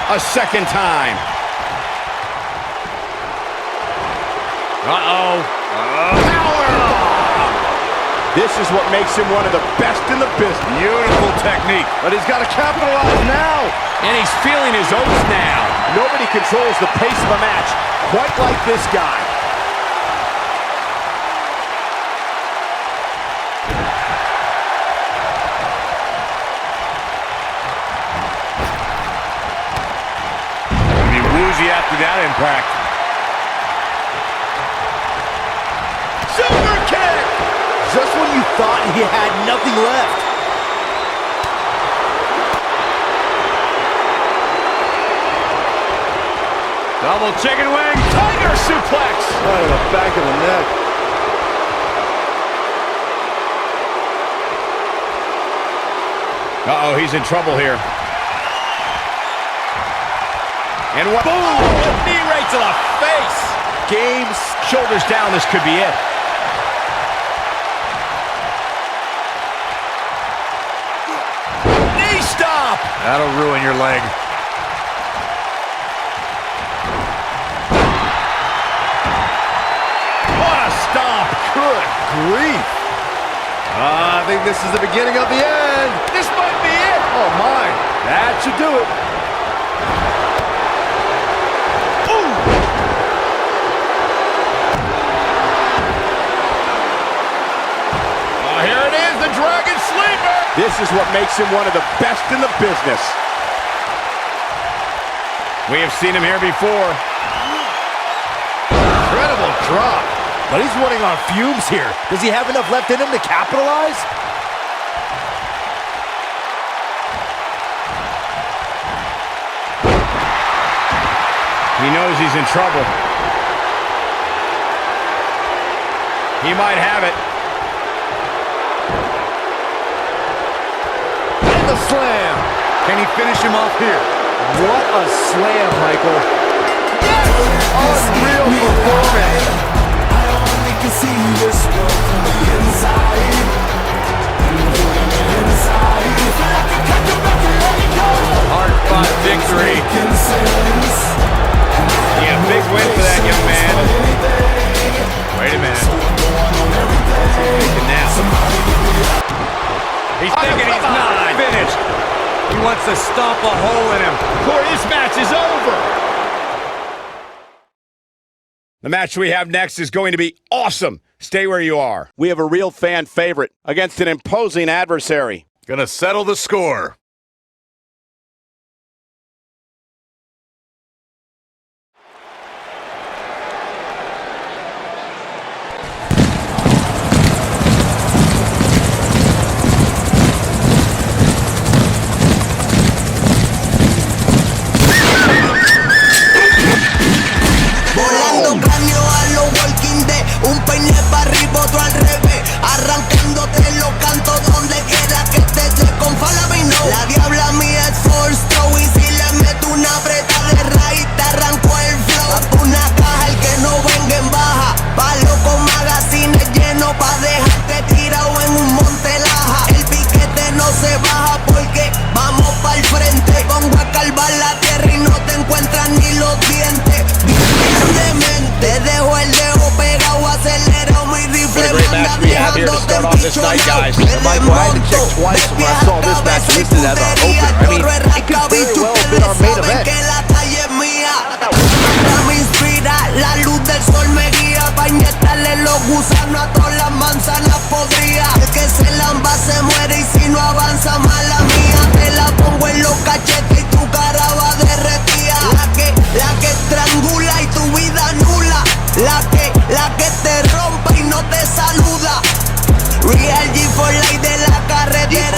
A second time. Uh-oh. This is what makes him one of the best in the business. Beautiful technique. But he's got to capitalize now. And he's feeling his oats now. Nobody controls the pace of a match quite like this guy. Gonna be woozy after that impact. Super kick! Just when you thought he had nothing left. Double chicken wing. Tiger suplex! Right in the back of the neck. Uh-oh, he's in trouble here. And what? Boom! A knee right to the face! Game's shoulders down, this could be it. Knee stop! That'll ruin your leg. What a stomp! Good grief. I think this is the beginning of the end. This might be it! Oh my, that should do it. Here it is, the Dragon Sleeper! This is what makes him one of the best in the business. We have seen him here before. Incredible drop. But he's running on fumes here. Does he have enough left in him to capitalize? He knows he's in trouble. He might have it. And the slam. Can he finish him off here? What a slam, Michael. Yes! Unreal performance. I only can see this world from the inside. Hard-fought victory. Making sense. wants to stomp a hole in him. Corey, this match is over. The match we have next is going to be awesome. Stay where you are. We have a real fan favorite against an imposing adversary. Gonna settle the score. Volando cráneo a los Walking Dead, un peine para arriba, otro al revés, arrancándote los cantos donde quiera que estés con Falamino. La diabla mía es force throw y si le meto una breta de raíz te arranco el flow. Pa' una caja el que no venga en baja, palo con magazines llenos pa' dejarte tirado en un monte laja. El piquete no se baja porque vamos pa'l frente. Pongo a calvar la tierra y no te encuentran ni los dientes. Te dejo el dedo pegado, acelerado, mi rifle manda dejándote empichonado. Michael, I had to check twice when I saw this match listed as our opener. I mean, it could very well have been our main event. Que la calle es mía, me inspira, la luz del sol me guía, pa' inyectarle los gusanos a todas las manzanas podridas. El que se lamba se muere y si no avanza, mala mía. Te la pongo en los cachetes y tu cara va derretida. La que estrangula y tu vida nula. La que te rompe y no te saluda. Real G for life de la carretera.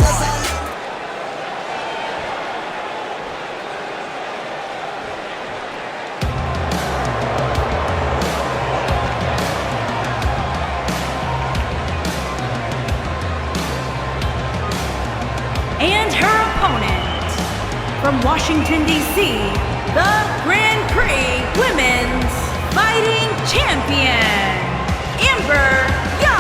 And her opponent, from Washington, D.C., the Grand Prix Women's Fighting Champion, Amber Young.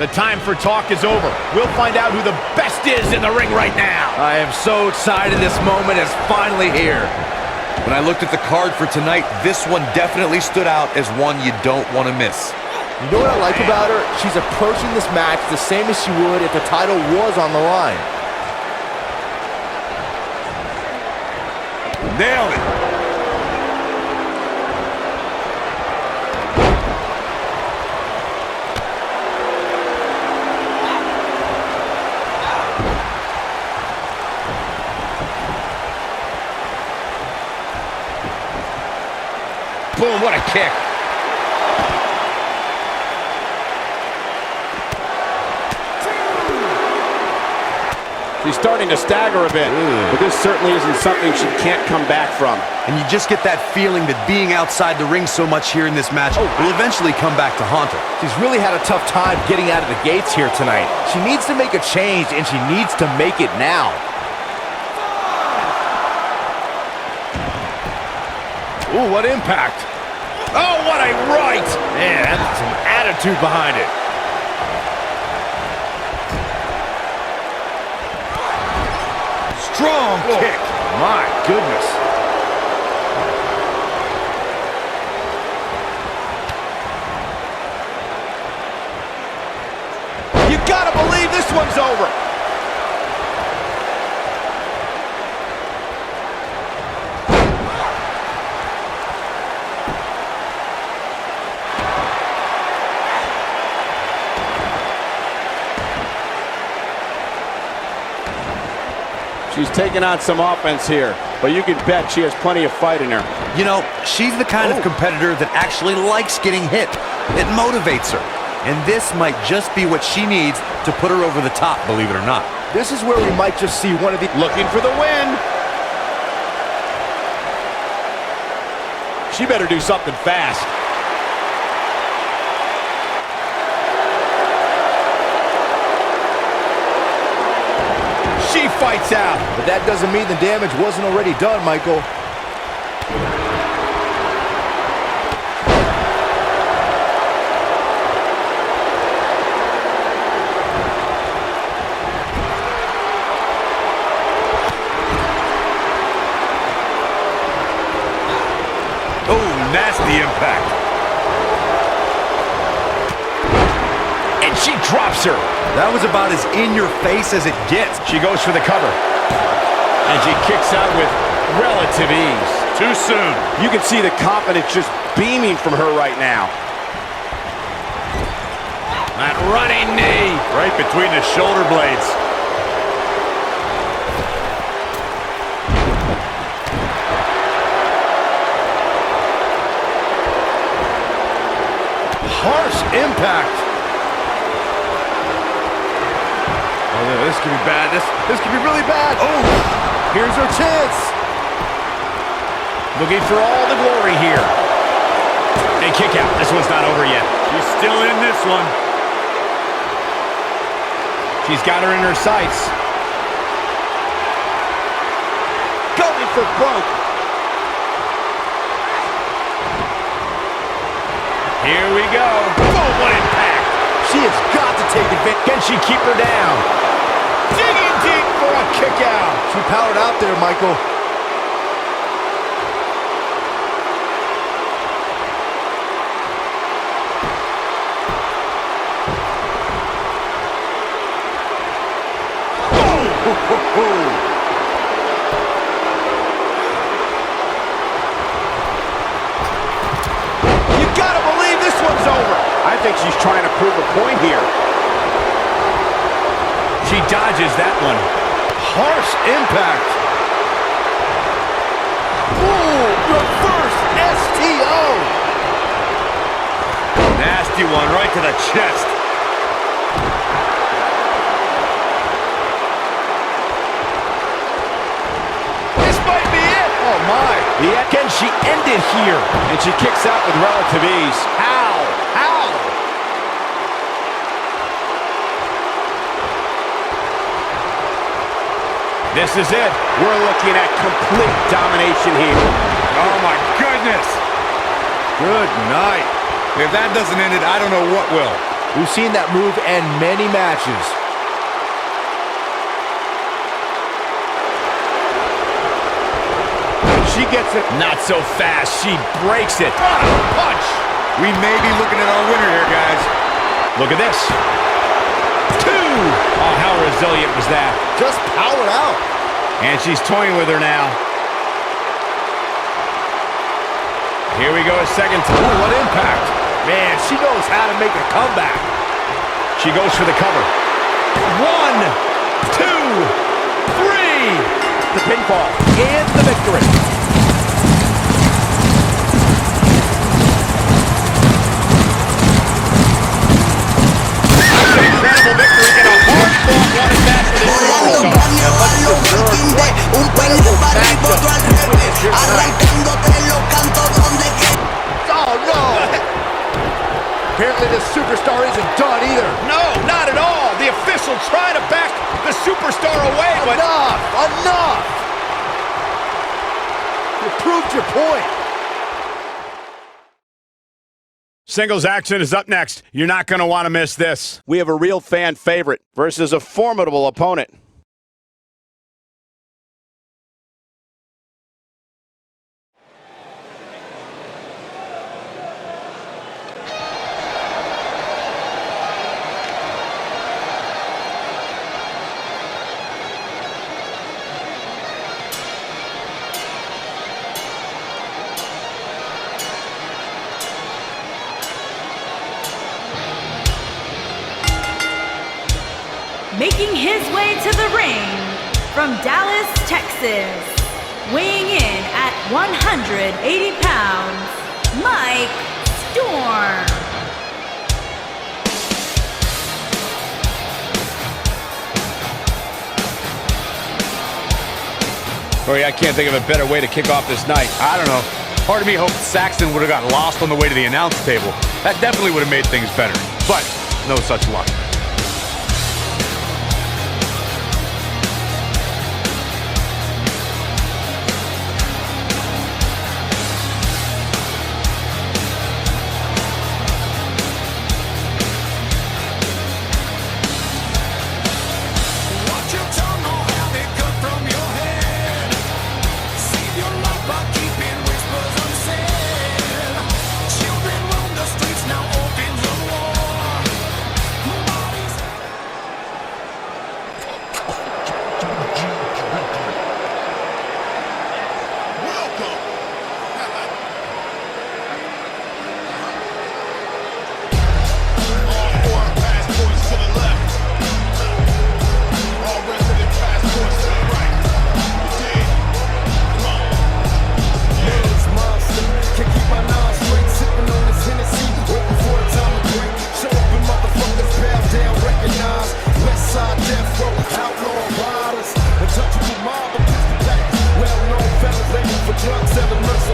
The time for talk is over. We'll find out who the best is in the ring right now. I am so excited this moment is finally here. When I looked at the card for tonight, this one definitely stood out as one you don't want to miss. You know what I like about her? She's approaching this match the same as she would if the title was on the line. Nailed it. Boom, what a kick. She's starting to stagger a bit, but this certainly isn't something she can't come back from. And you just get that feeling that being outside the ring so much here in this match will eventually come back to haunt her. She's really had a tough time getting out of the gates here tonight. She needs to make a change, and she needs to make it now. Ooh, what impact. Oh, what a right. Man, that's some attitude behind it. Strong kick. My goodness. You gotta believe this one's over. She's taking on some offense here. but you can bet she has plenty of fight in her. You know, she's the kind of competitor that actually likes getting hit. It motivates her. And this might just be what she needs to put her over the top, believe it or not. This is where we might just see one of the... Looking for the win. She better do something fast. She fights out. But that doesn't mean the damage wasn't already done, Michael. Nasty impact. And she drops her. That was about as in your face as it gets. She goes for the cover. And she kicks out with relative ease. Too soon. You can see the confidence just beaming from her right now. That running knee. Right between the shoulder blades. Harsh impact. Oh, this could be bad. This could be really bad. Oh, here's her chance. Looking for all the glory here. And kick out. This one's not over yet. She's still in this one. She's got her in her sights. Going for broke. Here we go. Boom, what impact. She has got to take advantage. Can she keep her down? Digging deep for a kick out. She powered out there, Michael. I think she's trying to prove a point here. She dodges that one. Harsh impact. Ooh, reverse STO. Nasty one right to the chest. This might be it. Oh, my. Can she end it here? And she kicks out with relative ease. How? How? This is it. We're looking at complete domination here. Oh, my goodness. Good night. If that doesn't end it, I don't know what will. We've seen that move end many matches. She gets it. Not so fast. She breaks it. What a punch. We may be looking at our winner here, guys. Look at this. 2. Oh, how resilient was that? Just powered out. And she's toying with her now. Here we go, a second time. Ooh, what impact. Man, she knows how to make a comeback. She goes for the cover. 1, 2, 3. The pinfall and the victory. Incredible victory in a hard-fought one match for this superstar. Un pendejo para arriba, otro al revés, arrancándote los cantos donde quieras. Oh, no! Apparently this superstar isn't done either. No, not at all. The official trying to back the superstar away, but... Enough! Enough! You proved your point. Singles action is up next. You're not going to want to miss this. We have a real fan favorite versus a formidable opponent. Making his way to the ring from Dallas, Texas, weighing in at 180 pounds, Mike Storm. Corey, I can't think of a better way to kick off this night. I don't know. Part of me hoped Saxton would have gotten lost on the way to the announce table. That definitely would have made things better. But no such luck.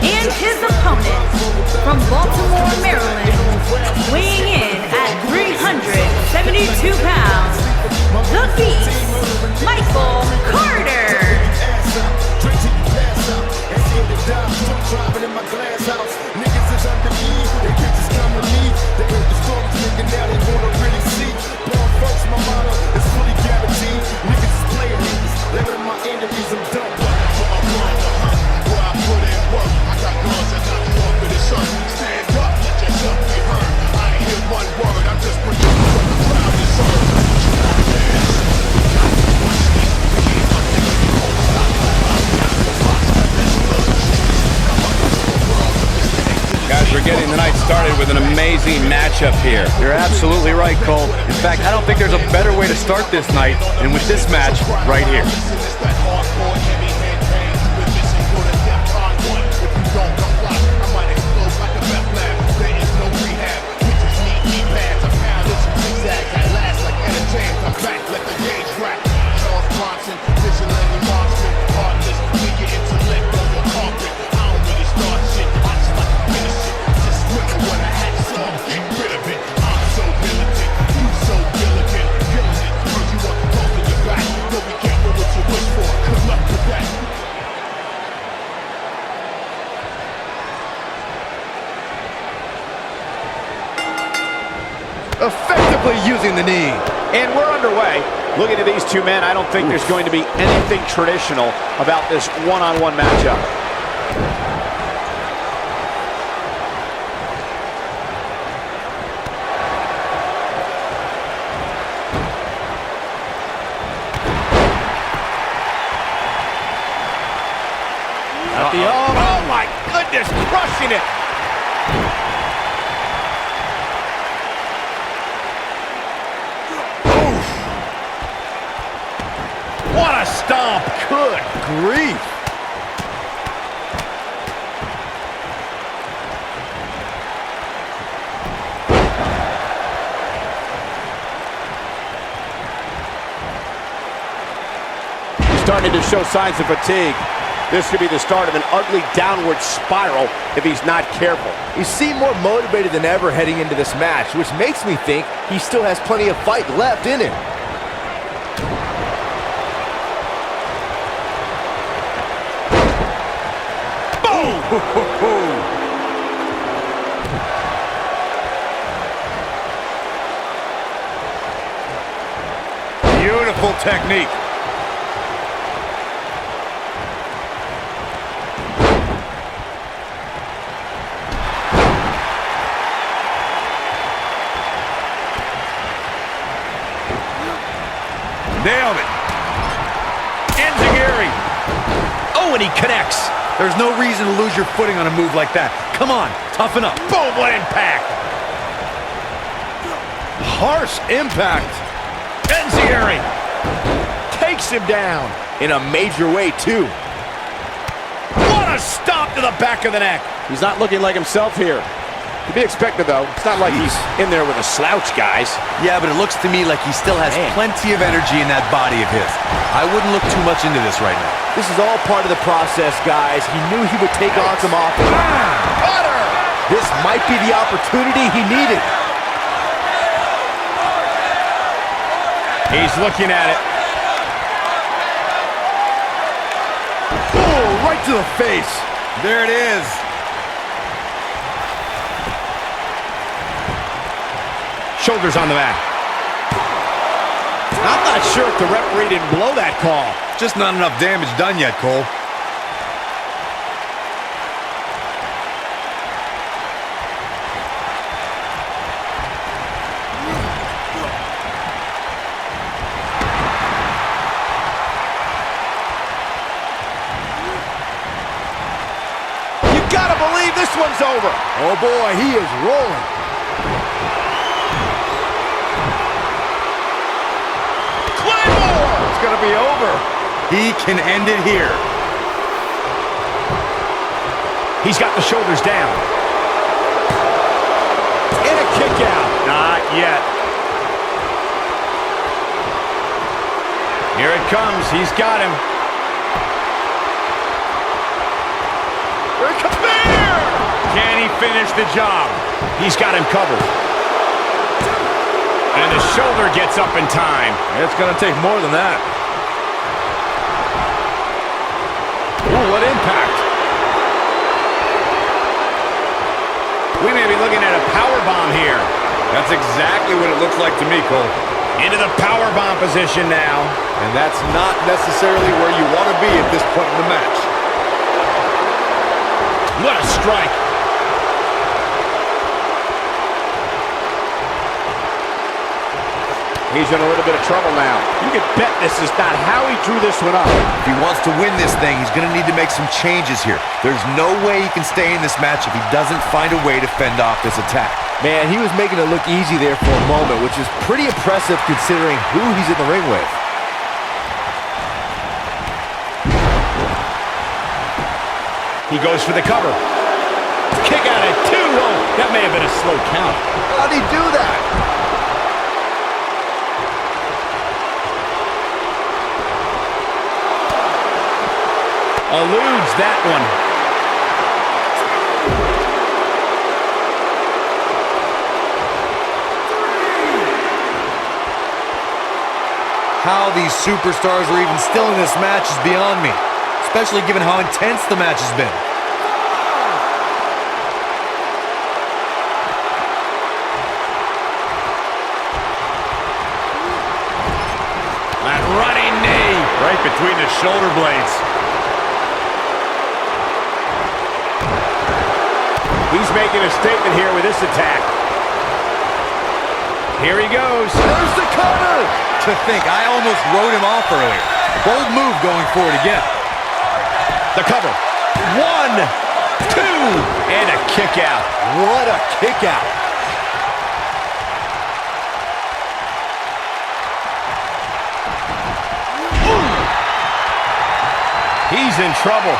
And his opponent, from Baltimore, Maryland, weighing in at 372 pounds, the Beast, Michael Carter. We're getting the night started with an amazing matchup here. You're absolutely right, Cole. In fact, I don't think there's a better way to start this night than with this match right here. Effectively using the knee. And we're underway. Looking at these two men, I don't think there's going to be anything traditional about this one-on-one matchup. Oh my goodness, crushing it. What a stomp. Good grief. He's starting to show signs of fatigue. This could be the start of an ugly downward spiral if he's not careful. He seemed more motivated than ever heading into this match, which makes me think he still has plenty of fight left in him. Beautiful technique. Nailed it. Enziguri. Oh, and he connects. There's no reason to lose your footing on a move like that. Come on, toughen up. Boom, what impact. Harsh impact. Enziguri takes him down in a major way, too. a stomp to the back of the neck. He's not looking like himself here. To be expected, though. It's not like he's in there with a slouch, guys. Yeah, but it looks to me like he still has plenty of energy in that body of his. I wouldn't look too much into this right now. This is all part of the process, guys. He knew he would take on some offense. Cutter! This might be the opportunity he needed. He's looking at it. Oh, right to the face. There it is. Shoulders on the mat. I'm not sure if the referee didn't blow that call. Just not enough damage done yet, Cole. You gotta believe this one's over. Oh boy, he is rolling. It's gonna be over. He can end it here. He's got the shoulders down. And a kick out. Not yet. Here it comes. He's got him. Here it comes. There! Can he finish the job? He's got him covered. And the shoulder gets up in time. It's going to take more than that. Ooh, what impact. We may be looking at a powerbomb here. That's exactly what it looks like to me, Cole. Into the powerbomb position now. And that's not necessarily where you want to be at this point in the match. What a strike. He's in a little bit of trouble now. You can bet this is not how he drew this one up. If he wants to win this thing, he's going to need to make some changes here. There's no way he can stay in this match if he doesn't find a way to fend off this attack. Man, he was making it look easy there for a moment, which is pretty impressive considering who he's in the ring with. He goes for the cover. Kick out at 2. Oh, that may have been a slow count. How'd he do that? Eludes that one. How these superstars are even still in this match is beyond me, especially given how intense the match has been. That running knee right between the shoulder blades. He's making a statement here with this attack. Here he goes. There's the cover. To think, I almost wrote him off earlier. Bold move going forward again. The cover. 1, 2, and a kick out. What a kick out. He's in trouble.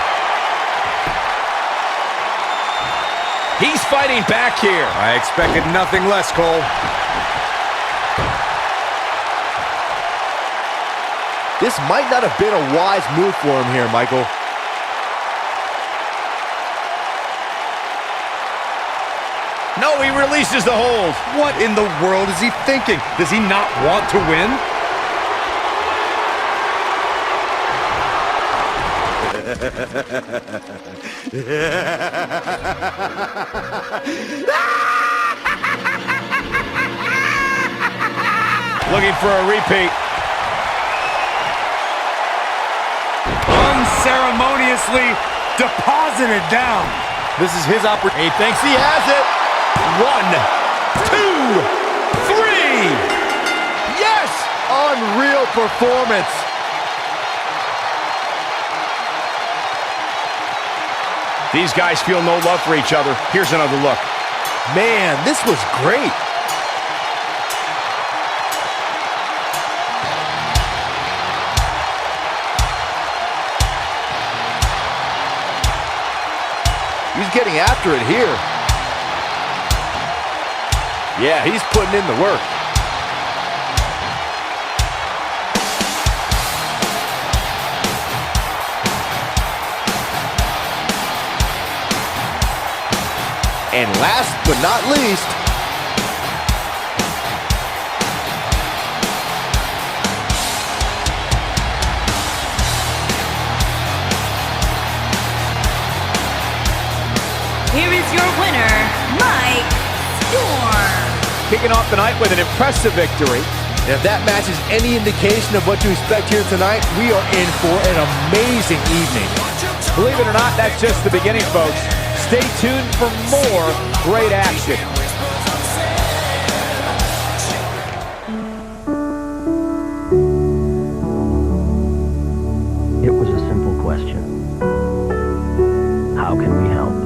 He's fighting back here. I expected nothing less, Cole. This might not have been a wise move for him here, Michael. No, he releases the hold. What in the world is he thinking? Does he not want to win? Looking for a repeat. Unceremoniously deposited down. This is his opportunity. He thinks he has it. 1, 2, 3. Yes! Unreal performance. These guys feel no love for each other. Here's another look. Man, this was great. He's getting after it here. Yeah, he's putting in the work. And last but not least, here is your winner, Mike Storm. Kicking off the night with an impressive victory. And if that match is any indication of what to expect here tonight, we are in for an amazing evening. Believe it or not, that's just the beginning, folks. Stay tuned for more great action. It was a simple question. How can we help?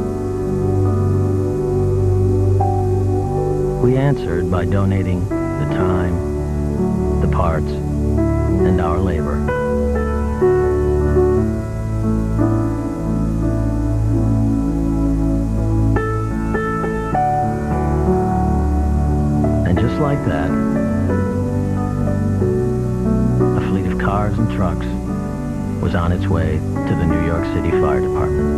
We answered by donating the time, the parts, and our labor. And just like that, a fleet of cars and trucks was on its way to the New York City Fire Department.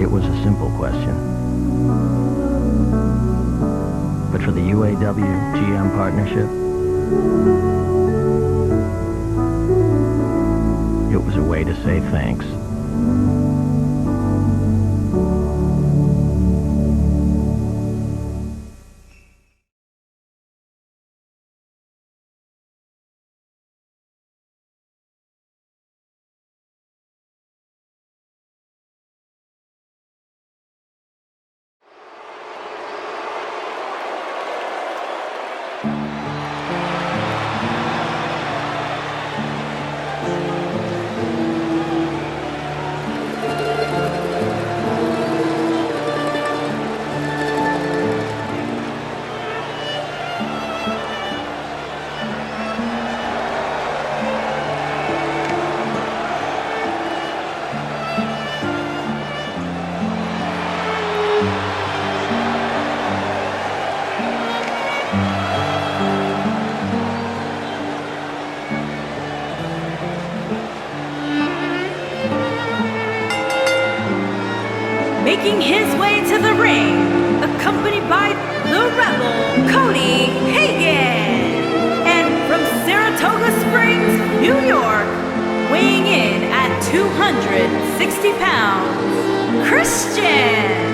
It was a simple question. But for the UAW-GM partnership, it was a way to say thanks. Making his way to the ring, accompanied by the Rebel, Cody Hagan. And from Saratoga Springs, New York, weighing in at 260 pounds, Christian.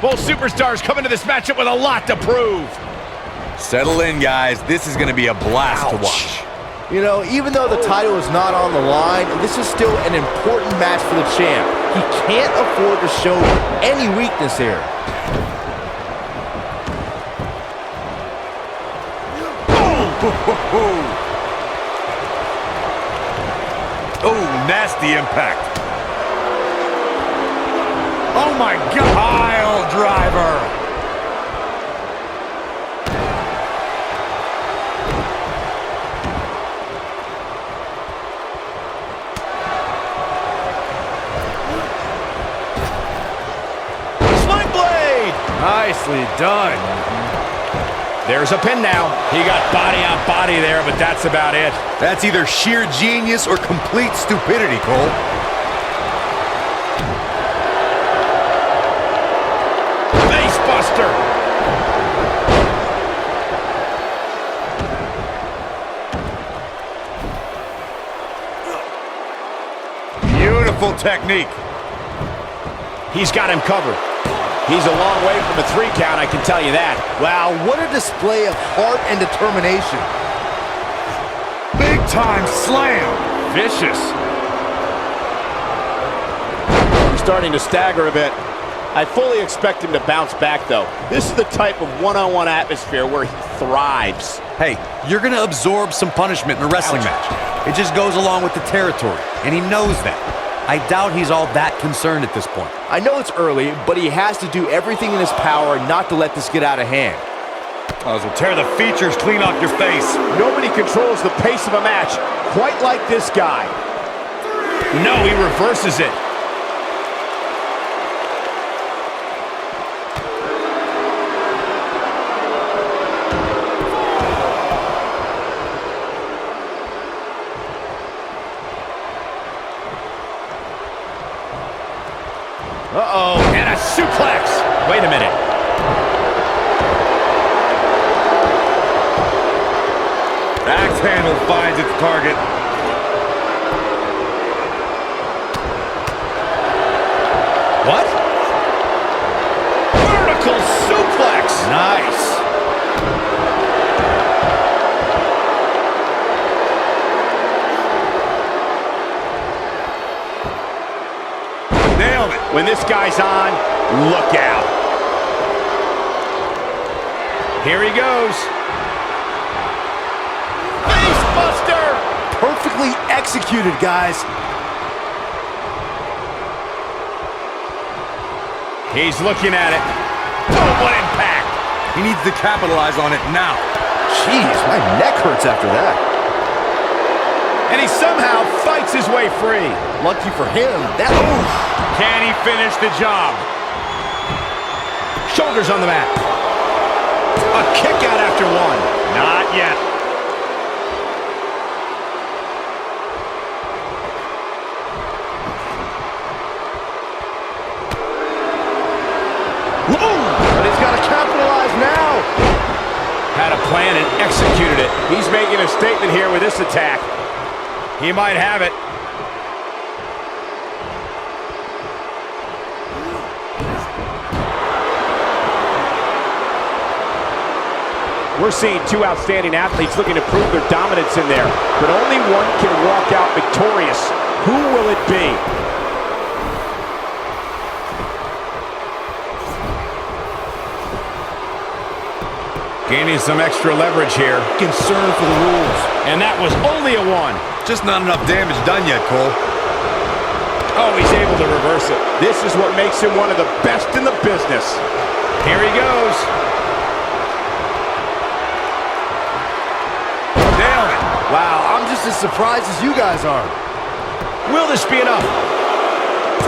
Both superstars come into this matchup with a lot to prove. Settle in, guys. This is going to be a blast to watch. You know, even though the title is not on the line, this is still an important match for the champ. He can't afford to show any weakness here. Oh, nasty impact. Oh my God! Pile driver. Sling blade! Nicely done. There's a pin now. He got body on body there, but that's about it. That's either sheer genius or complete stupidity, Cole. Face buster. Beautiful technique. He's got him covered. He's a long way from a 3 count, I can tell you that. Wow, what a display of heart and determination. Big time slam. Vicious. He's starting to stagger a bit. I fully expect him to bounce back, though. This is the type of one-on-one atmosphere where he thrives. Hey, you're going to absorb some punishment in a wrestling match. It just goes along with the territory, and he knows that. I doubt he's all that concerned at this point. I know it's early, but he has to do everything in his power not to let this get out of hand. This will tear the features clean off your face. Nobody controls the pace of a match quite like this guy. No, he reverses it. Uh-oh, and a suplex. Wait a minute. Axe handle finds its target. What? Vertical suplex. Nice. Nailed it. When this guy's on, look out. Here he goes. Face buster. Perfectly executed, guys. He's looking at it. Oh, what impact. He needs to capitalize on it now. Jeez, my neck hurts after that. And he somehow fights his way free. Lucky for him, that Can he finish the job? Shoulders on the mat. A kick out after one. Not yet. But he's got to capitalize now. Had a plan and executed it. He's making a statement here with this attack. He might have it. We're seeing two outstanding athletes looking to prove their dominance in there, but only one can walk out victorious. Who will it be? Gaining some extra leverage here. Concern for the rules. And that was only a 1. Just not enough damage done yet, Cole. Oh, he's able to reverse it. This is what makes him one of the best in the business. Here he goes. Nailed it. Wow, I'm just as surprised as you guys are. Will this be enough?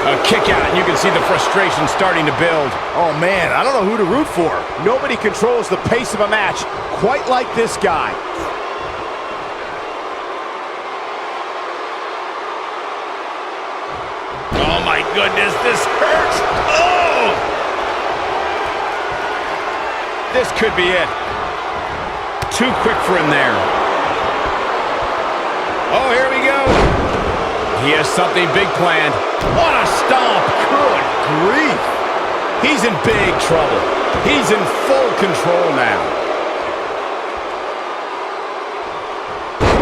A kick out, and you can see the frustration starting to build. Oh, man, I don't know who to root for. Nobody controls the pace of a match quite like this guy. Oh, my goodness, this hurts. Oh! This could be it. Too quick for him there. Oh, here we go. He has something big planned. What a stomp. Good grief. He's in big trouble. He's in full control now.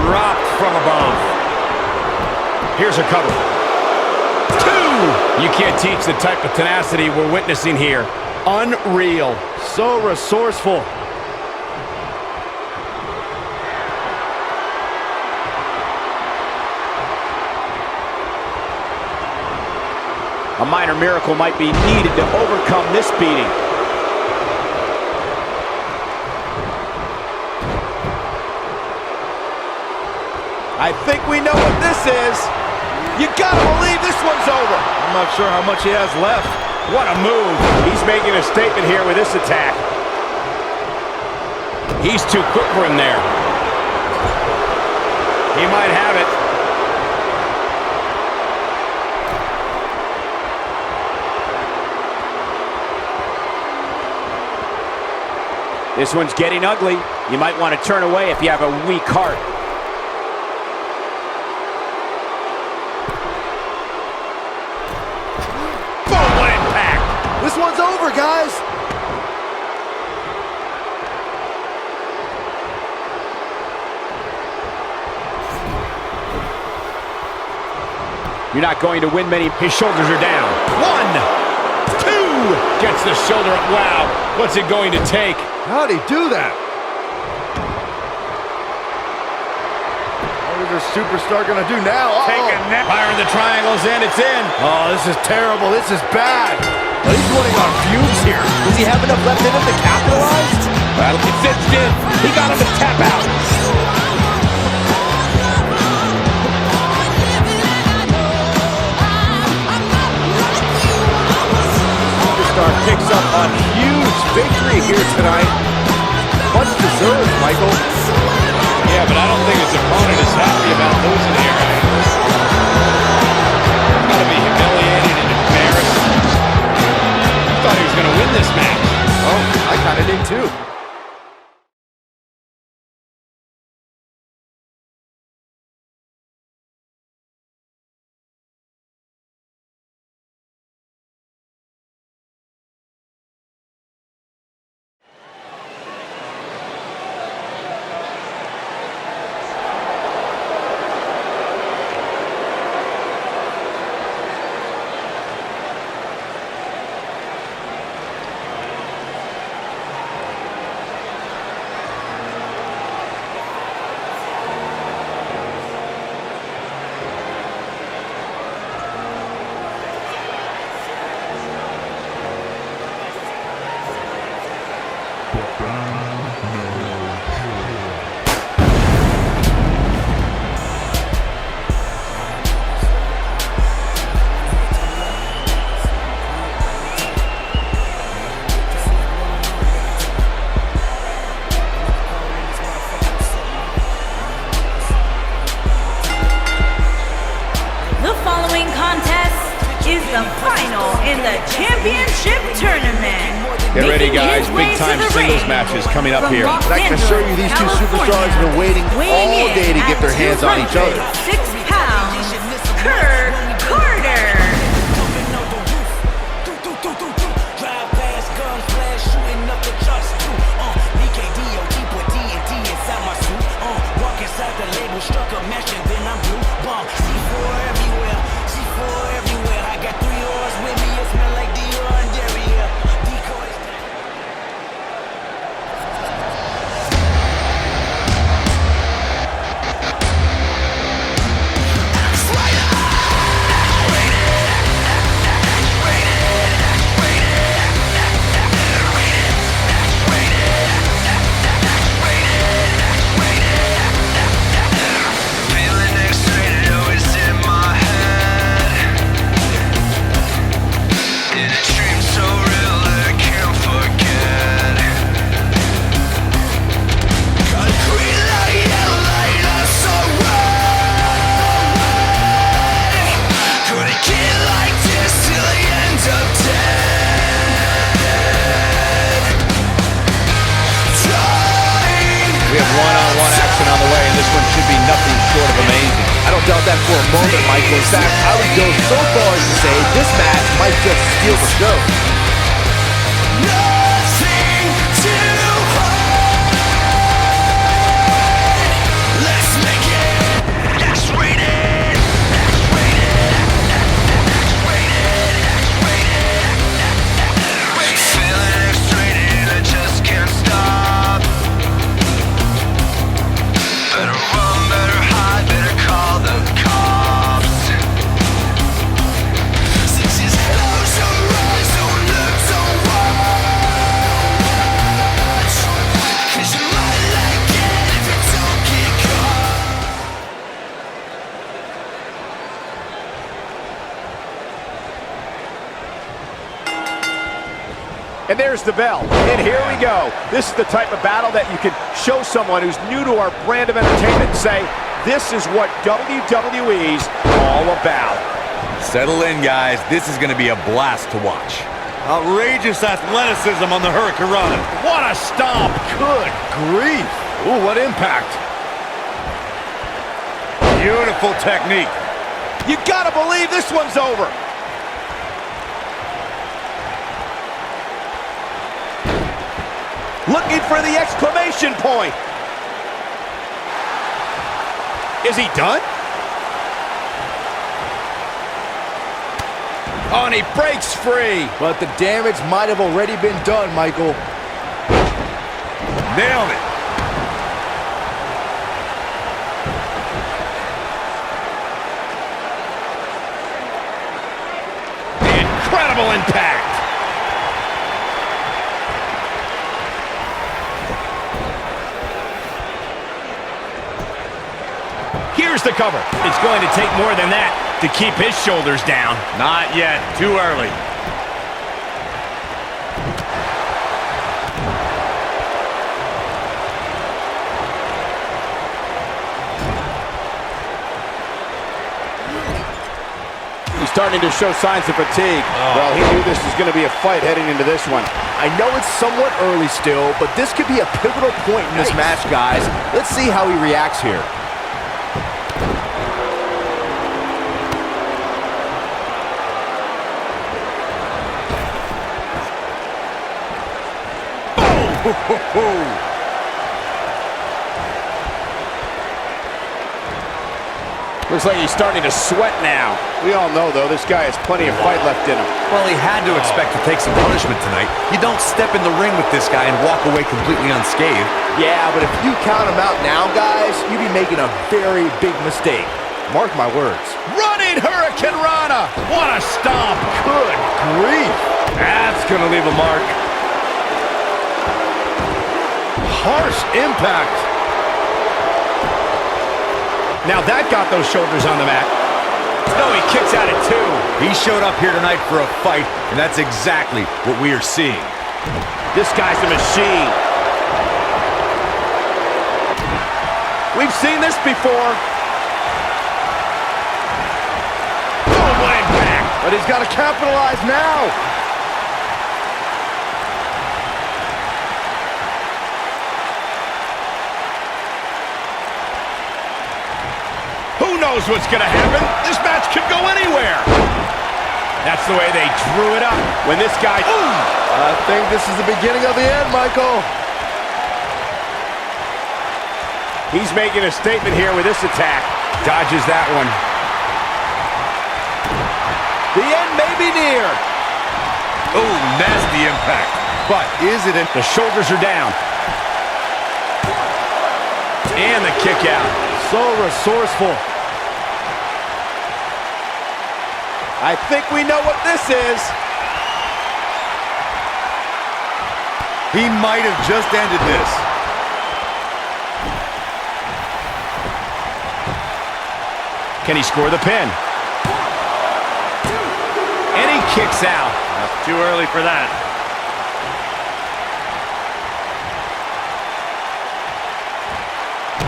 Dropped from above. Here's a cover. 2! You can't teach the type of tenacity we're witnessing here. Unreal. So resourceful. A minor miracle might be needed to overcome this beating. I think we know what this is. You gotta believe this one's over. I'm not sure how much he has left. What a move. He's making a statement here with this attack. He's too quick for him there. He might have it. This one's getting ugly. You might want to turn away if you have a weak heart. Boom, what impact! This one's over, guys. You're not going to win many. His shoulders are down. 1, 2! Gets the shoulder up. Wow, what's it going to take? How'd he do that? What is this superstar gonna do now? Taking that. Firing the triangles in, it's in. Oh, this is terrible. This is bad. Oh, he's running on fumes here. Does he have enough left in him to capitalize? Well, he cinched in. He got him to tap out. Superstar picks up a huge victory here tonight. Much deserved, Michael. Yeah, but I don't think his opponent is happy about losing here. He's got to be humiliated and embarrassed. I thought he was going to win this match. Oh, I kind of did too. The final in the championship tournament. Get ready, guys. Big time singles matches coming up here. And I can assure you these two superstars have been waiting all day to get their hands on each other. 6 pounds, Kurt Carter. Struck a match and then I'm blue bomb. C4 everywhere, C4 everywhere. I got 3 oars with me, it smell like Dior and Aundrea. Decoys. We have one-on-one action on the way, and this one should be nothing short of amazing. I don't doubt that for a moment, Michael. In fact, I would go so far as to say this match might just steal the show. And there's the bell. And here we go. This is the type of battle that you can show someone who's new to our brand of entertainment and say, this is what WWE's all about. Settle in, guys. This is going to be a blast to watch. Outrageous athleticism on the Hurricanrana. What a stomp. Good grief. Ooh, what impact. Beautiful technique. You gotta believe this one's over. Looking for the exclamation point. Is he done? Oh, and he breaks free. But the damage might have already been done, Michael. Nailed it. Incredible impact. Here's the cover. It's going to take more than that to keep his shoulders down. Not yet. Too early. He's starting to show signs of fatigue. Well, he knew this was going to be a fight heading into this one. I know it's somewhat early still, but this could be a pivotal point in this match, guys. Let's see how he reacts here. Looks like he's starting to sweat now. We all know, though, this guy has plenty of fight left in him. Well, he had to expect to take some punishment tonight. You don't step in the ring with this guy and walk away completely unscathed. Yeah, but if you count him out now, guys, you'd be making a very big mistake. Mark my words. Running Hurricanrana. What a stomp. Good grief. That's going to leave a mark. Harsh impact. Now that got those shoulders on the mat. No, he kicks out at two. He showed up here tonight for a fight, and that's exactly what we are seeing. This guy's a machine. We've seen this before. Boom, what impact. But he's got to capitalize now. Who knows what's going to happen? This match could go anywhere. That's the way they drew it up. When this guy... I think this is the beginning of the end, Michael. He's making a statement here with this attack. Dodges that one. The end may be near. Oh, nasty impact. But is it in... The shoulders are down. And the kick out. So resourceful. I think we know what this is. He might have just ended this. Can he score the pin? And he kicks out. That's too early for that.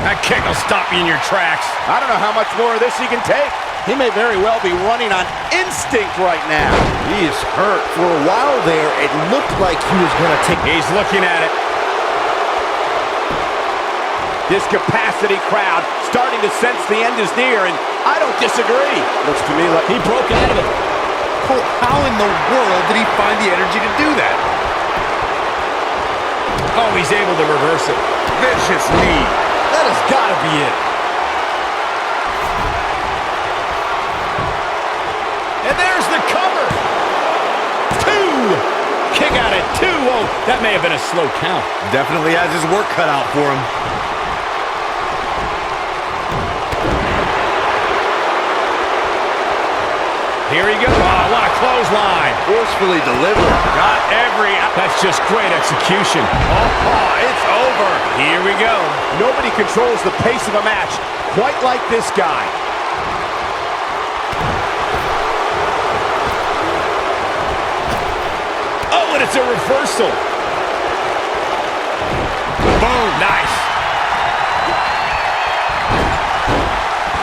That kick will stop you in your tracks. I don't know how much more of this he can take. He may very well be running on instinct right now. He is hurt. For a while there, it looked like he was going to take... He's looking at it. This capacity crowd starting to sense the end is near, and I don't disagree. Looks to me like he broke out of it. Cole, how in the world did he find the energy to do that? Oh, he's able to reverse it. Vicious knee. That has got to be it. And there's the cover. Two. Kick out at two. Oh, that may have been a slow count. Definitely has his work cut out for him. Here he goes. Oh, what a clothesline. Forcefully delivered. Got every... That's just great execution. Oh, it's over. Here we go. nobody controls the pace of a match quite like this guy. Oh, and it's a reversal. Boom, nice.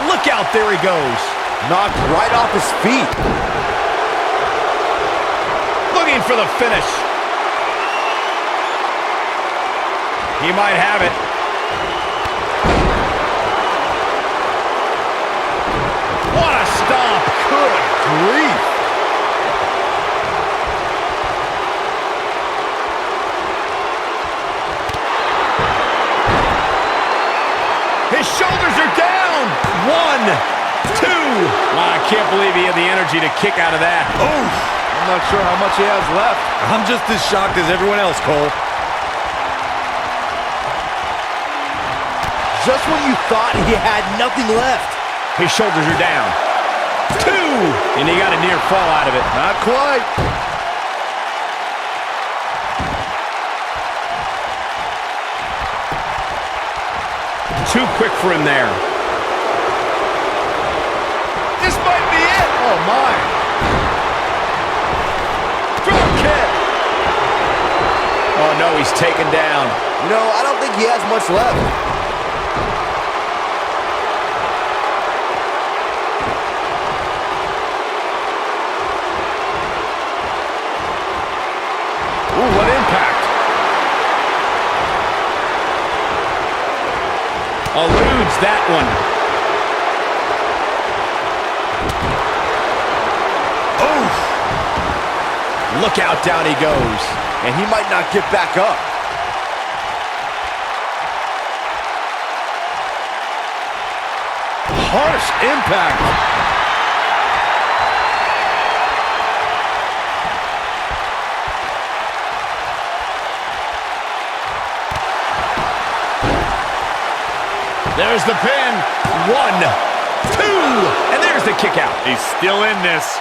Look out, there he goes. Knocked right off his feet. Looking for the finish. He might have it. What a stomp. Good grief. His shoulders are down. 1, 2. I can't believe he had the energy to kick out of that. Oh, I'm not sure how much he has left. I'm just as shocked as everyone else, Cole. Just when you thought he had nothing left. His shoulders are down. 2. And he got a near fall out of it. Not quite. Too quick for him there. This might be it. Oh, my. Drop kick. Oh, no, he's taken down. You know, I don't think he has much left. Ooh, what impact. Eludes that one. Oh! Look out, down he goes. And he might not get back up. Harsh impact. There's the pin. 1, 2. And there's the kick out. He's still in this.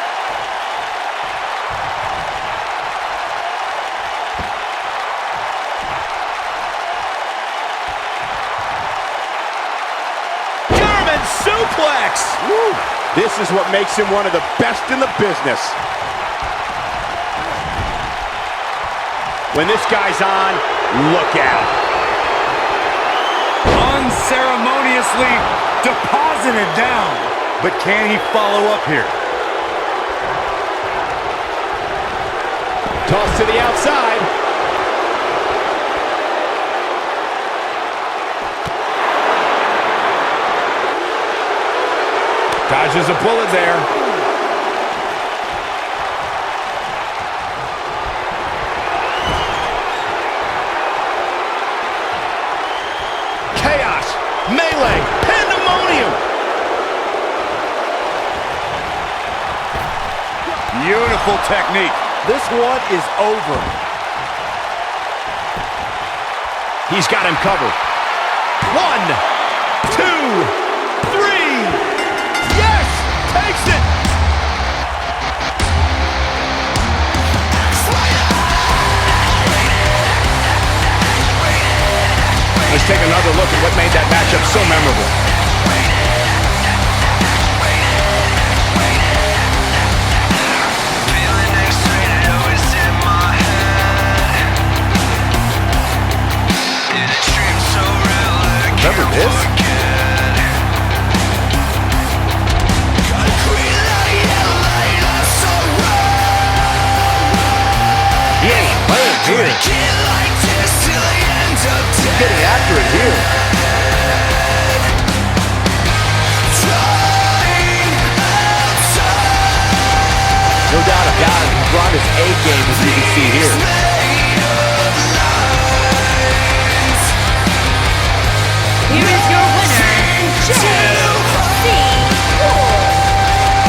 German suplex. Woo. This is what makes him one of the best in the business. When this guy's on, look out. Unceremoniously deposited down. But can he follow up here? Toss to the outside. Dodges a bullet there. Melee, pandemonium. Beautiful technique. This one is over. He's got him covered. 1, 2, 3. Yes! Takes it! Let's take another look at what made that matchup so memorable. Remember this? He ain't playing here. Getting after it here. No doubt about it, he brought his A game, as you can see here. Here is your winner,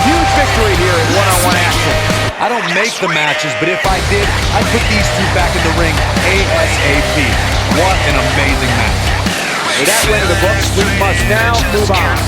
Huge victory here in one-on-one action. I don't make the matches, but if I did, I'd put these two back in the ring ASAP. What an amazing match. With that win in the books, we must now move on.